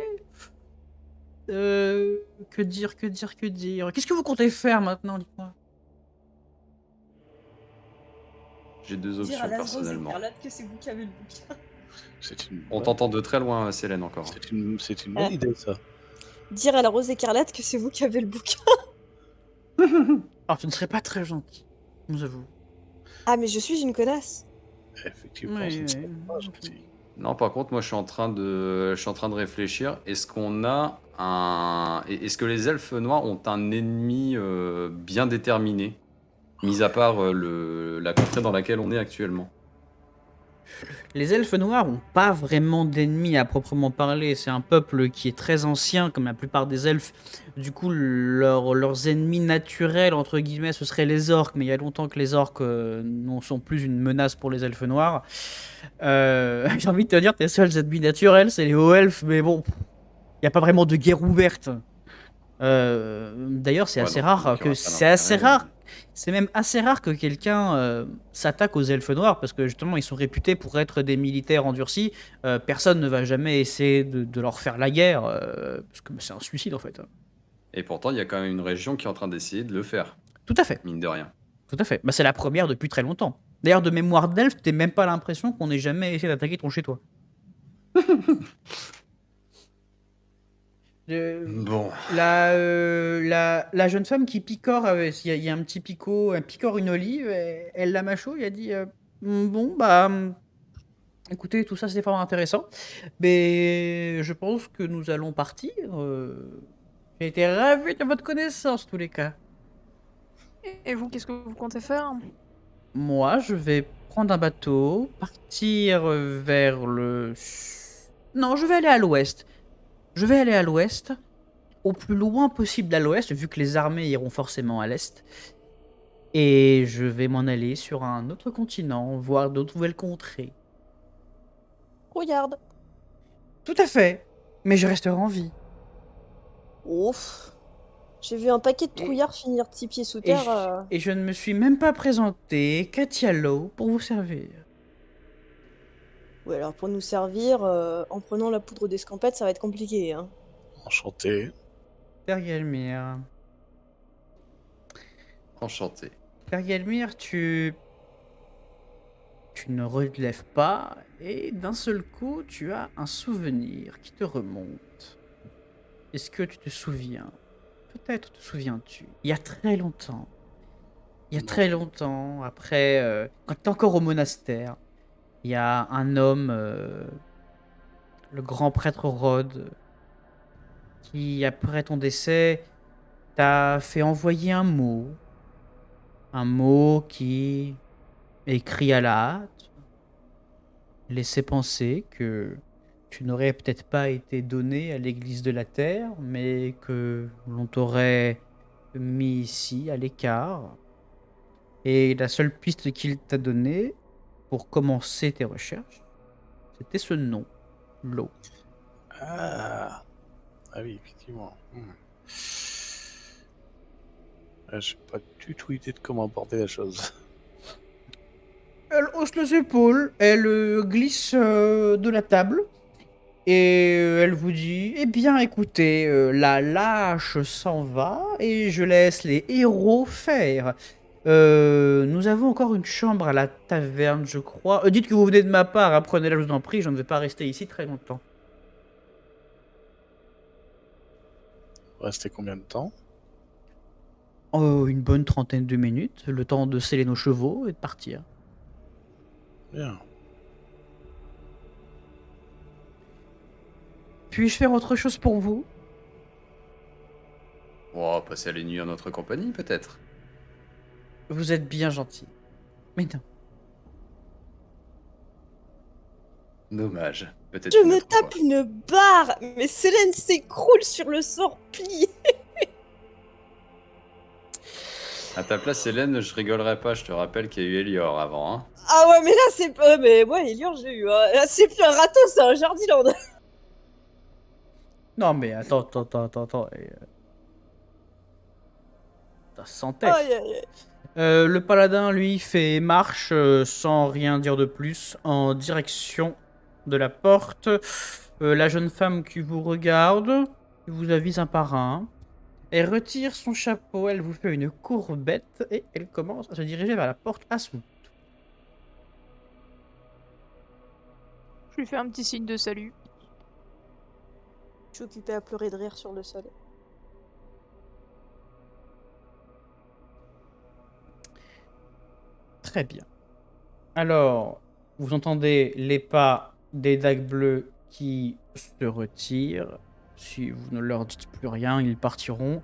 Que dire, que dire, que dire. Qu'est-ce que vous comptez faire maintenant, dites-moi? J'ai deux Dire options à Las Rose personnellement. Écarlate que c'est vous qui avez le bouquin. C'est une On bonne- t'entend de très loin, Célène, encore. c'est une bonne idée, ça. Dire à la Rose Écarlate que c'est vous qui avez le bouquin. Alors, ce ne serait pas très gentil, nous avouons. Ah, mais je suis une connasse. Effectivement, Oui, ce ne oui. serait pas gentil. Non, par contre, moi, je suis en train de réfléchir. Est-ce qu'on a est-ce que les elfes noirs ont un ennemi bien déterminé, mis à part la contrée dans laquelle on est actuellement? Les elfes noirs n'ont pas vraiment d'ennemis à proprement parler. C'est un peuple qui est très ancien, comme la plupart des elfes. Du coup, leurs ennemis naturels, entre guillemets, ce seraient les orques. Mais il y a longtemps que les orques ne sont plus une menace pour les elfes noirs. J'ai envie de te dire, tes seuls ennemis naturels, c'est les hauts elfes. Mais bon, il n'y a pas vraiment de guerre ouverte. D'ailleurs, c'est Ouais, assez donc, rare donc, il y que aura pas c'est assez d'intérêt. rare. C'est même assez rare que quelqu'un s'attaque aux elfes noirs parce que justement ils sont réputés pour être des militaires endurcis. Personne ne va jamais essayer de leur faire la guerre parce que c'est un suicide en fait. Et pourtant, il y a quand même une région qui est en train d'essayer de le faire, Tout à fait, mine de rien. tout à fait. Bah, c'est la première depuis très longtemps. D'ailleurs, de mémoire d'elfe, t'as même pas l'impression qu'on ait jamais essayé d'attaquer ton chez toi. Bon. La jeune femme qui picore, il y a un petit picot, elle picore une olive, elle la mâchouille, elle dit bon, bah, écoutez, tout ça c'est vraiment intéressant, mais je pense que nous allons partir. J'ai été ravi de votre connaissance, tous les cas. Et vous, qu'est-ce que vous comptez faire? Moi, je vais prendre un bateau, partir vers Non, je vais aller à l'ouest. Je vais aller à l'ouest, au plus loin possible à l'ouest, vu que les armées iront forcément à l'est. Et je vais m'en aller sur un autre continent, voir d'autres nouvelles contrées. Regarde. Tout à fait. Mais je resterai en vie. Ouf. J'ai vu un paquet de trouillards finir de 6 pieds sous Et terre. je ne me suis même pas présenté. Katia Lowe pour vous servir. Ouais, alors pour nous servir, en prenant la poudre d'escampette, ça va être compliqué, hein. Enchanté. Tergelmir. Enchanté. Tergelmir, tu ne relèves pas et d'un seul coup, tu as un souvenir qui te remonte. Est-ce que tu te souviens? Peut-être te souviens-tu. Il y a très longtemps. Il y a Non. très longtemps, après, quand tu es encore au monastère, il y a un homme, le grand prêtre Rod, qui, après ton décès, t'a fait envoyer un mot. Un mot qui, écrit à la hâte, laissait penser que tu n'aurais peut-être pas été donné à l'église de la terre, mais que l'on t'aurait mis ici, à l'écart. Et la seule piste qu'il t'a donnée pour commencer tes recherches, c'était ce nom, l'eau. Ah, ah oui, effectivement. J'ai pas du tout idée de comment aborder la chose. Elle hausse les épaules, elle glisse de la table et elle vous dit eh bien écoutez, la lâche s'en va et je laisse les héros faire. Nous avons encore une chambre à la taverne, je crois. Dites que vous venez de ma part, apprenez-la, je vous en prie, je ne vais pas rester ici très longtemps. Restez combien de temps? Oh, une bonne trentaine de minutes, le temps de sceller nos chevaux et de partir. Bien. Puis-je faire autre chose pour vous? Oh, passer les nuits en notre compagnie, peut-être. Vous êtes bien gentil. Mais non. Dommage. Peut-être Je une me autre tape fois. une barre, mais Célène s'écroule sur le sort plié. À ta place, Hélène, je rigolerais pas. Je te rappelle qu'il y a eu Elior avant. Hein. Ah ouais, mais là c'est pas. Mais moi, Elior, j'ai eu. Là, c'est plus un râteau, c'est un Jardiland. Non, mais attends. Ça se sentait. Aïe, aïe, aïe. Le paladin, lui, fait marche sans rien dire de plus en direction de la porte. La jeune femme qui vous regarde, qui vous avise un par un, elle retire son chapeau, elle vous fait une courbette et elle commence à se diriger vers la porte à son. Je lui fais un petit signe de salut. Je suis occupée à pleurer de rire sur le sol. Très bien. Alors, vous entendez les pas des dagues bleues qui se retirent. Si vous ne leur dites plus rien, ils partiront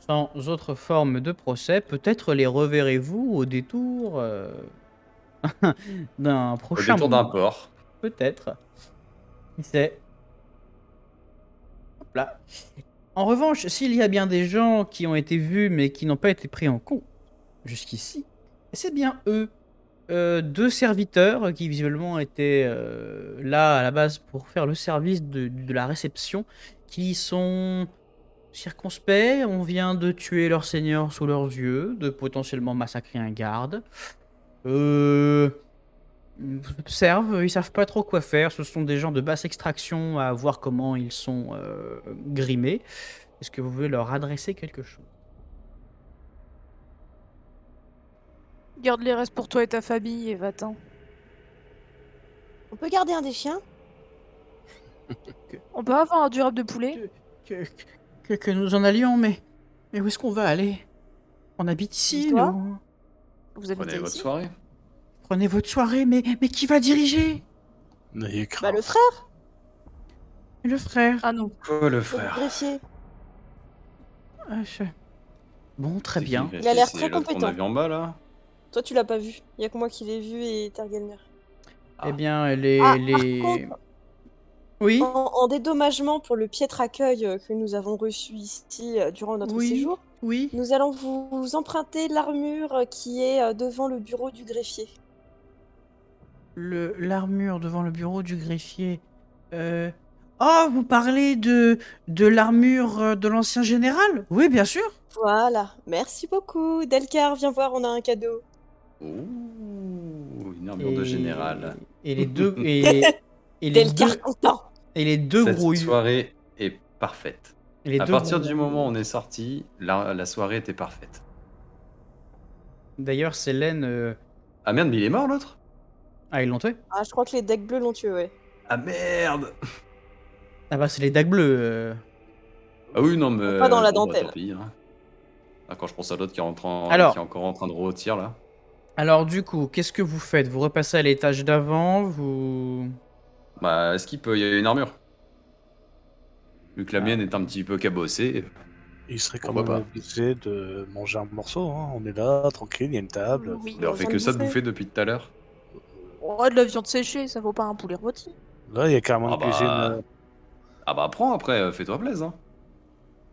sans autre forme de procès. Peut-être les reverrez-vous au détour d'un Au prochain détour d'un moment. port. Peut-être. Qui sait? Hop là. En revanche, s'il y a bien des gens qui ont été vus mais qui n'ont pas été pris en compte jusqu'ici, c'est bien eux. Deux serviteurs qui visiblement étaient là à la base pour faire le service de la réception, qui sont circonspects. On vient de tuer leur seigneur sous leurs yeux, de potentiellement massacrer un garde. Ils observent, ils savent pas trop quoi faire. Ce sont des gens de basse extraction à voir comment ils sont grimés. Est-ce que vous voulez leur adresser quelque chose? Garde les restes pour toi et ta famille et va-t'en. On peut garder un des chiens? On peut avoir un durable de poulet? Que nous en allions, mais où est-ce qu'on va aller? On habite ici, Dis-toi. nous. Vous habitez Prenez votre ici? soirée. Prenez votre soirée, mais qui va diriger? N'ayez Bah, crainte. le frère, Le frère. Ah non. Quoi, le le frère greffier. Bon, très C'est qui, bien. le Il a l'air greffier? très C'est l'autre qu'on compétent. a vu en bas, là. Toi, tu l'as pas vu. Y a que moi qui l'ai vu et Tergelmir. Ah. Eh bien, Ah, les... par contre, Oui, en dédommagement pour le piètre accueil que nous avons reçu ici durant notre oui, séjour, oui. nous allons vous emprunter l'armure qui est devant le bureau du greffier. L'armure devant le bureau du greffier. Oh, vous parlez de l'armure de l'ancien général? Oui, bien sûr. Voilà, merci beaucoup. Delcar, viens voir, on a un cadeau. Ouh, une armure de général. Et les deux... Et les deux... Delcar content. Et les deux Cette gros... soirée est parfaite. et les À deux partir gros- du moment où on est sorti, la soirée était parfaite. D'ailleurs, Célène... Ah merde, mais il est mort l'autre? Ah, ils l'ont tué? Ah, je crois que les decks bleus l'ont tué, ouais. Ah merde! Ah bah, c'est les dagues bleues. Ah oui, non, mais. Pas dans la bon, bah, dentelle. tant pis, hein. Ah, quand je pense à l'autre qui est, Alors. qui est encore en train de rôtir là. Alors, du coup, qu'est-ce que vous faites? Vous repassez à l'étage d'avant, vous... Bah, est-ce qu'il peut y a une armure? Vu que la Ah. mienne est un petit peu cabossée. Il serait quand Pourquoi même pas. obligé de manger un morceau. Hein. On est là, tranquille, il y a une table. Oui. On fait va que le ça de bouffer. bouffer depuis tout à l'heure. Oh, de la viande séchée, ça vaut pas un poulet rôti. Là, il y a carrément Ah une cuisine. bah. Ah bah, prends après, fais-toi plaisir. Hein.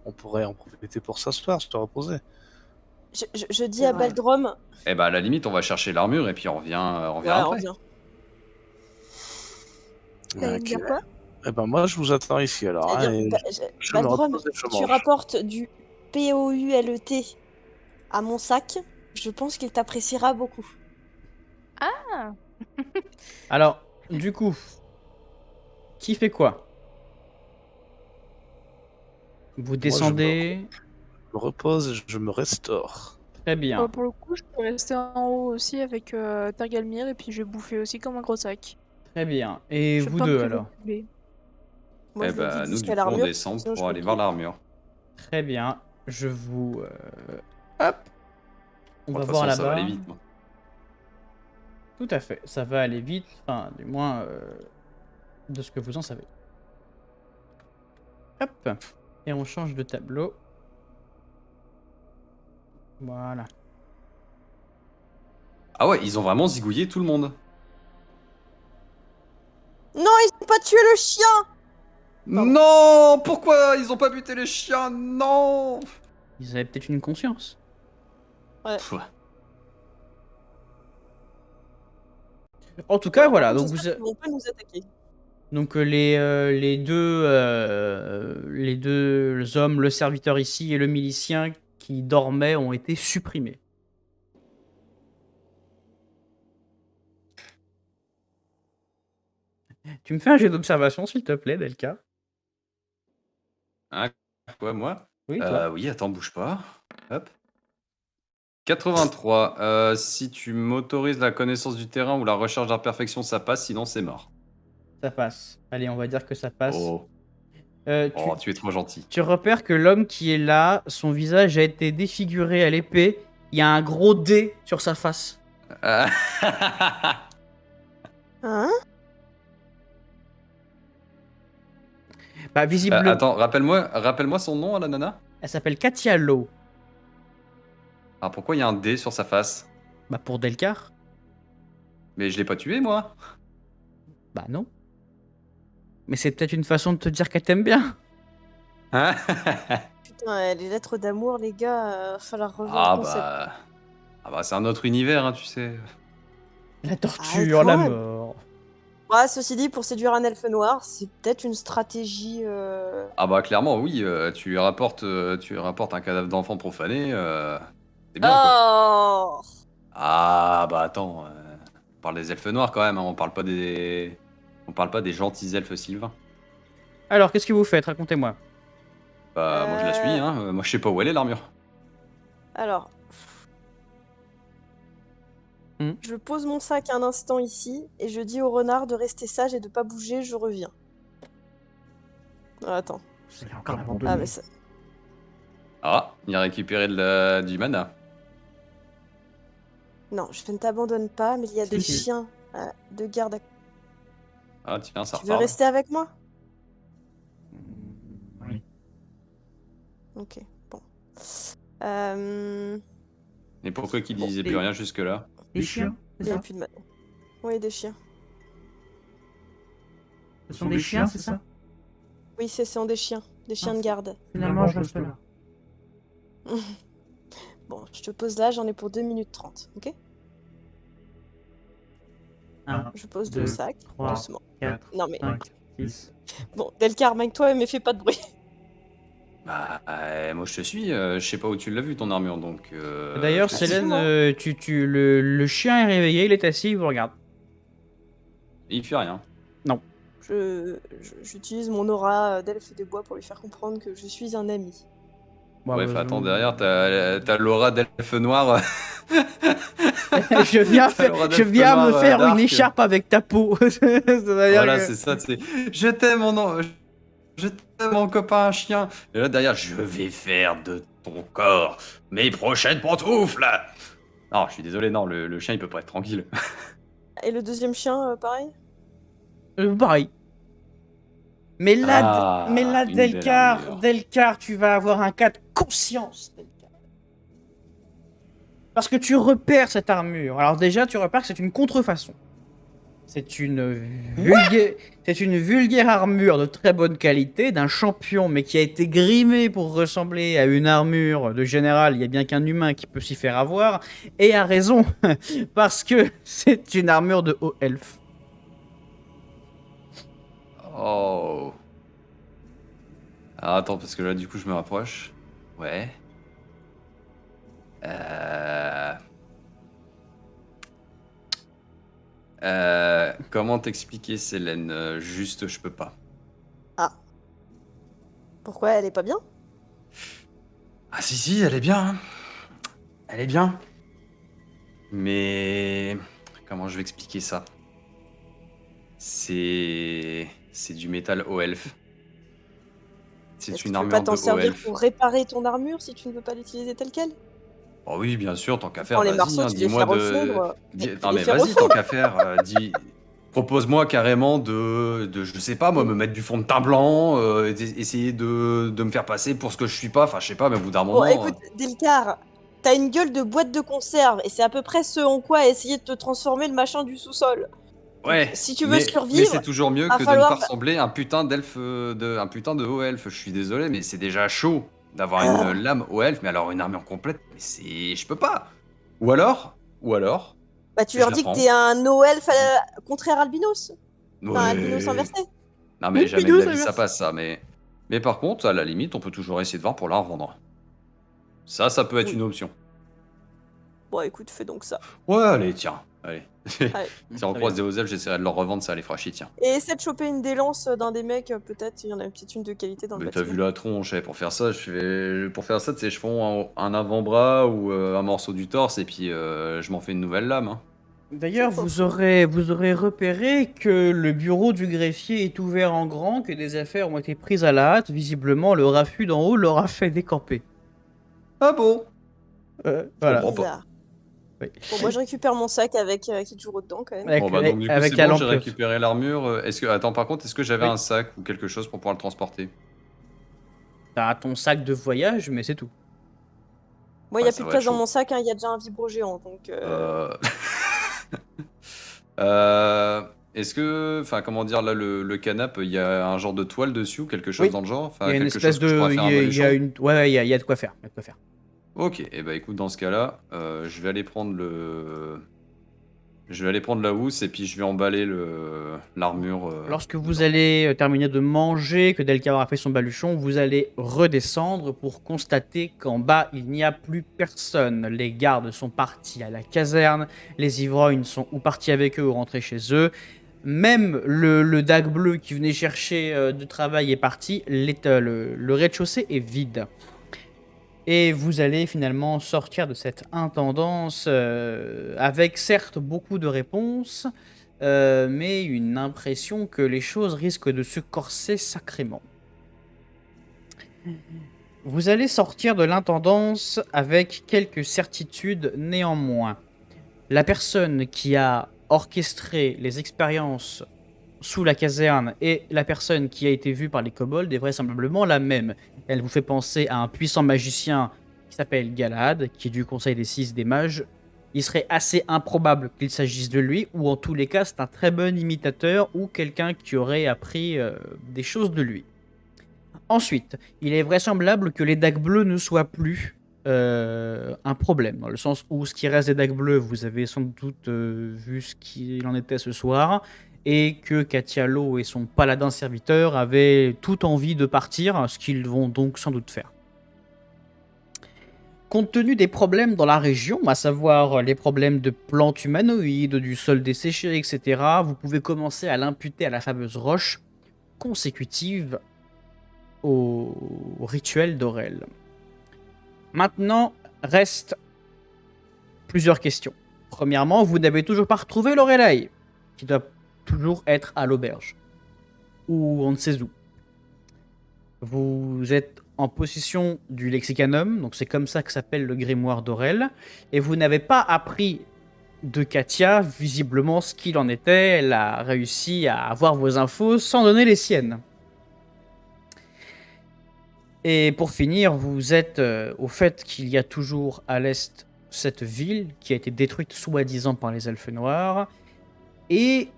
On pourrait en profiter pour s'asseoir, se reposer. Je dis à Baldrom. Eh bah, à la limite, on va chercher l'armure et puis on revient Ouais, on après. vient. T'allais me dire quoi? Eh ben moi, je vous attends ici alors. hein, et je me Baldrom, repose et je si tu mange. rapportes du POULET à mon sac, je pense qu'il t'appréciera beaucoup. Alors, du coup... Qui fait quoi? Vous descendez... Je me repose et je me restaure. Très bien. Pour le coup, je peux rester en haut aussi avec Tergalmir et puis je vais bouffer aussi comme un gros sac. Très bien. Et Je vous peux deux, me alors? préoccuper. Moi, Eh je le bah, dis nous, du jusqu'à coup, on l'armure. descend sinon je pour peux aller plus. voir l'armure. Très bien. Je vous Hop. On Bon, va de toute voir façon, ça va là-bas. aller vite. Moi. Tout à fait, ça va aller vite, enfin, du moins, de ce que vous en savez. Hop. Et on change de tableau. Voilà. Ah ouais, ils ont vraiment zigouillé tout le monde. Non, ils ont pas tué le chien. Pardon. Non, pourquoi ils ont pas buté les chiens? Non. Ils avaient peut-être une conscience. Pff, En tout cas, voilà. Donc, J'espère qu'ils vont pas nous attaquer. donc les deux hommes, le serviteur ici et le milicien qui dormaient, ont été supprimés. Tu me fais un jet d'observation, s'il te plaît, Delka? Hein, quoi, moi? Oui, toi. Oui, attends, bouge pas. Hop. 83. Si tu m'autorises la connaissance du terrain ou la recherche d'imperfection, ça passe, sinon c'est mort. Ça passe. Allez, on va dire que ça passe. Oh, Tu, tu es trop gentil. tu repères que l'homme qui est là, son visage a été défiguré à l'épée. Il y a un gros D sur sa face. Hein? Bah, visiblement, Attends, rappelle-moi son nom à la nana. elle s'appelle Katia Lowe. Ah, pourquoi il y a un D sur sa face? Bah, pour Delcar? Mais je l'ai pas tué, moi. Bah, non. Mais c'est peut-être une façon de te dire qu'elle t'aime bien. Hein? Putain, les lettres d'amour, les gars, falloir revoir Ah le concept. bah c'est un autre univers, hein, tu sais. La Ah, torture, quand la même. mort. Ouais, ceci dit, pour séduire un elfe noir, c'est peut-être une stratégie. Ah bah clairement, oui, tu lui rapportes un cadavre d'enfant profané, c'est bien quoi. Oh! Ah bah attends, on parle des elfes noirs quand même, hein, on parle pas des gentils elfes sylvains. Alors, qu'est-ce que vous faites? Racontez-moi. Bah moi je la suis, hein, moi je sais pas où elle est l'armure. Alors. Hmm. Je pose mon sac un instant ici et je dis au renard de rester sage et de pas bouger, je reviens. Ah, attends. Ah, mais ça. Ah, il a récupéré du mana. Non, je ne t'abandonne pas, mais il y a des Si. chiens de garde à. Ah tiens, ça Tu veux reparle. rester avec moi? Oui. Ok, bon. Euh... Et pourquoi qu'il Bon, disait et- plus rien jusque là? Les chiens, Il n'y a plus de mana. Oui, des chiens. Ce sont des chiens, c'est ça? Oui, ce sont des chiens. Des chiens de garde. Finalement, je reste là. Bon, je te pose là, j'en ai pour 2 minutes 30, ok? 1, Je pose 2, le sac, 3, doucement. 4, Non mais, 5, 6. bon, Delcar, mine-toi, mais fais pas de bruit. Bah moi je te suis, je sais pas où tu l'as vu ton armure donc. D'ailleurs, je te suis. Célène, Effectivement. le chien est réveillé, il est assis, il vous regarde. Il fait rien. J'utilise mon aura d'elfe des bois pour lui faire comprendre que je suis un ami. Bon, Ouais, bah, attends, derrière, t'as l'aura d'elfe noir. je viens, Laura je viens me Delpenoir, faire Dark. une écharpe avec ta peau. C'est-à-dire Voilà, que- c'est ça, tu sais. Je t'aime, mon copain chien. Et là, derrière, je vais faire de ton corps mes prochaines pantoufles. Non, je suis désolé, non, le chien, il peut pas être tranquille. Et le deuxième chien, pareil? Pareil. Mais là, Ah, une belle Delcar, armure. Delcar, tu vas avoir un cas de conscience, Delcar. Parce que tu repères cette armure. Alors déjà, tu repères que c'est une contrefaçon. C'est une vulgaire armure de très bonne qualité d'un champion, mais qui a été grimée pour ressembler à une armure de général. Il y a bien qu'un humain qui peut s'y faire avoir, et a raison, parce que c'est une armure de haut elfe. Oh. Alors, attends, parce que là, du coup, je me rapproche. Ouais. Comment t'expliquer, Célène? Juste, je peux pas. Ah. Pourquoi elle est pas bien? Ah si, elle est bien. Hein. Elle est bien. Mais comment je vais expliquer ça? C'est du métal haut elfe. C'est Est-ce que une tu veux pas armure t'en de haut servir elfe. pour réparer ton armure si tu ne veux pas l'utiliser telle quelle? Oh oui, bien sûr, tant qu'à faire, Prends les vas-y, marceaux, hein, tu les fais dis-moi de. refondre. Non, Tu les mais fais vas-y, tant refondre. qu'à faire, propose-moi carrément je sais pas, moi, me mettre du fond de teint blanc, essayer de me faire passer pour ce que je suis pas. Enfin, je sais pas, mais au bout d'un Bon, moment. écoute, Delcar, t'as une gueule de boîte de conserve et c'est à peu près ce en quoi a essayé de te transformer le machin du sous-sol. Donc, Ouais, si tu veux mais c'est survivre, toujours mieux va que de ne pas falloir. ressembler à un putain d'elfe, un putain de haut elfe. Je suis désolé, mais c'est déjà chaud d'avoir une Ah, lame haut elfe, mais alors une armure complète, mais je peux pas. Ou alors, bah, tu je leur la dis que t'es prends. un no-elfe contraire albinos. Enfin, albinos Ouais. inversé. Non, mais Oui, jamais de Minos la vie ça inverse. passe ça, mais par contre, à la limite, on peut toujours essayer de voir pour la revendre. Ça peut être Oui. une option. Bon, écoute, fais donc ça. Ouais, allez, tiens, allez. Allez. Si on Très croise bien. des hauts elfes, j'essaierai de leur revendre, ça les fera chier, tiens. Et essaie de choper une des lances d'un des mecs, peut-être, il y en a peut-être une de qualité dans le Mais t'as vu bâtiment. la tronche, pour faire ça, tu sais, je fais un avant-bras ou un morceau du torse et puis je m'en fais une nouvelle lame. Hein. D'ailleurs, C'est pas vous faux. aurez repéré que le bureau du greffier est ouvert en grand, que des affaires ont été prises à la hâte. Visiblement, le raffut d'en haut leur a fait décamper. Ah bon? Je Voilà. comprends pas. Bizarre. Oui. Bon, moi je récupère mon sac avec Kijuro dedans quand même. Bon bah donc du coup Avec c'est bon, j'ai Alampios. récupéré l'armure. Attends, par contre, est-ce que j'avais Oui. un sac ou quelque chose pour pouvoir le transporter? T'as ton sac de voyage, mais c'est tout. Moi, il Ouais, a ça plus de va être place dans chaud. mon sac, hein, il y a déjà un vibro géant, donc. Euh... euh, Est-ce que, enfin, comment dire, là, le canapé, il y a un genre de toile dessus ou quelque chose Oui. dans le genre? Il y Enfin, a une quelque chose espèce que je pourrais de. faire un Il y a baluchon? une. Ouais, il y a de quoi faire. Il y a de quoi faire. Ok, et bah écoute, dans ce cas-là, je vais aller prendre je vais aller prendre la housse et puis je vais emballer l'armure. Lorsque vous Dedans. allez terminer de manger, que Delcar aura fait son baluchon, vous allez redescendre pour constater qu'en bas, il n'y a plus personne. Les gardes sont partis à la caserne, les ivrognes sont ou partis avec eux ou rentrés chez eux. Même le dague bleu qui venait chercher du travail est parti. Le rez-de-chaussée est vide. Et vous allez finalement sortir de cette intendance avec certes beaucoup de réponses, mais une impression que les choses risquent de se corser sacrément. Vous allez sortir de l'intendance avec quelques certitudes néanmoins. La personne qui a orchestré les expériences sous la caserne et la personne qui a été vue par les kobolds est vraisemblablement la même. Elle vous fait penser à un puissant magicien qui s'appelle Galad, qui est du Conseil des Six des Mages. Il serait assez improbable qu'il s'agisse de lui, ou en tous les cas, c'est un très bon imitateur ou quelqu'un qui aurait appris des choses de lui. Ensuite, il est vraisemblable que les dagues bleues ne soient plus un problème, dans le sens où ce qui reste des dagues bleues, vous avez sans doute vu ce qu'il en était ce soir, et que Katialo et son paladin serviteur avaient toute envie de partir, ce qu'ils vont donc sans doute faire. Compte tenu des problèmes dans la région, à savoir les problèmes de plantes humanoïdes, du sol desséché, etc., vous pouvez commencer à l'imputer à la fameuse roche consécutive au rituel d'Aurel. Maintenant, restent plusieurs questions. Premièrement, vous n'avez toujours pas retrouvé Lorelai, qui doit toujours être à l'auberge, ou on ne sait où. Vous êtes en possession du Lexicanum, donc c'est comme ça que s'appelle le grimoire d'Aurel, et vous n'avez pas appris de Katia, visiblement, ce qu'il en était. Elle a réussi à avoir vos infos sans donner les siennes. Et pour finir, vous êtes au fait qu'il y a toujours à l'est cette ville qui a été détruite soi-disant par les elfes noirs, et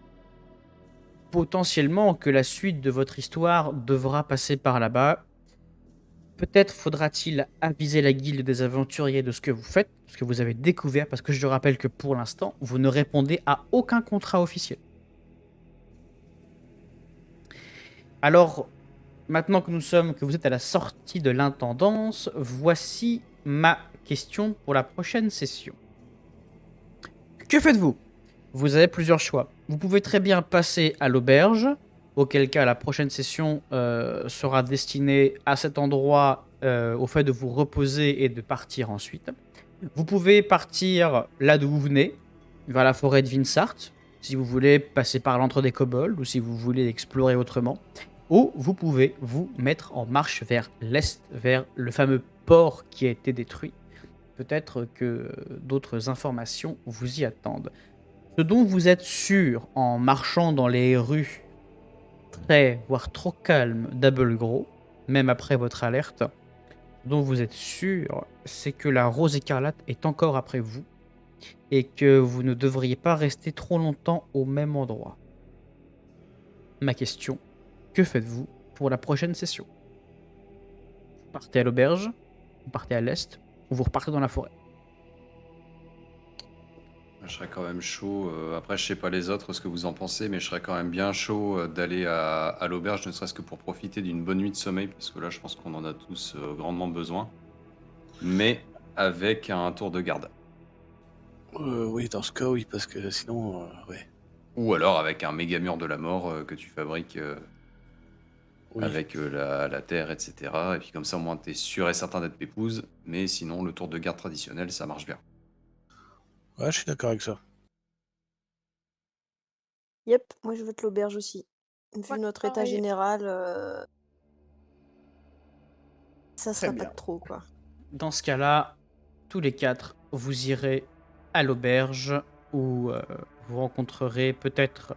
potentiellement que la suite de votre histoire devra passer par là-bas. Peut-être faudra-t-il aviser la guilde des aventuriers de ce que vous faites, ce que vous avez découvert, parce que je rappelle que pour l'instant, vous ne répondez à aucun contrat officiel. Alors, maintenant que vous êtes à la sortie de l'intendance, voici ma question pour la prochaine session. Que faites-vous? Vous avez plusieurs choix. Vous pouvez très bien passer à l'auberge, auquel cas la prochaine session sera destinée à cet endroit, au fait de vous reposer et de partir ensuite. Vous pouvez partir là d'où vous venez, vers la forêt de Vinsart, si vous voulez passer par l'antre des kobolds ou si vous voulez explorer autrement. Ou vous pouvez vous mettre en marche vers l'est, vers le fameux port qui a été détruit, peut-être que d'autres informations vous y attendent. Ce dont vous êtes sûr en marchant dans les rues très, voire trop calmes d'Abelgros, même après votre alerte, ce dont vous êtes sûr, c'est que la Rose Écarlate est encore après vous et que vous ne devriez pas rester trop longtemps au même endroit. Ma question, que faites-vous pour la prochaine session? Vous partez à l'auberge, vous partez à l'est, ou vous repartez dans la forêt? Je serais quand même chaud. Après, je sais pas les autres ce que vous en pensez, mais je serais quand même bien chaud d'aller à l'auberge, ne serait-ce que pour profiter d'une bonne nuit de sommeil, parce que là, je pense qu'on en a tous grandement besoin. Mais avec un tour de garde. Oui, dans ce cas, oui, parce que sinon, ouais. Ou alors avec un méga mur de la mort que tu fabriques Oui. avec la terre, etc. Et puis comme ça, au moins, t'es sûr et certain d'être pépouze. Mais sinon, le tour de garde traditionnel, ça marche bien. Ouais, je suis d'accord avec ça. Yep, moi je vote l'auberge aussi. Vu Ouais, notre état pareil. général, ça Très sera pas bien. de trop, quoi. Dans ce cas-là, tous les quatre, vous irez à l'auberge où vous rencontrerez peut-être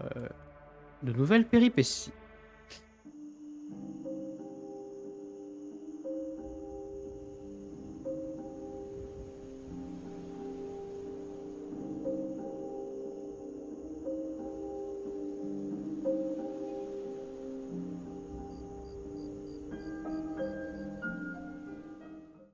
de nouvelles péripéties.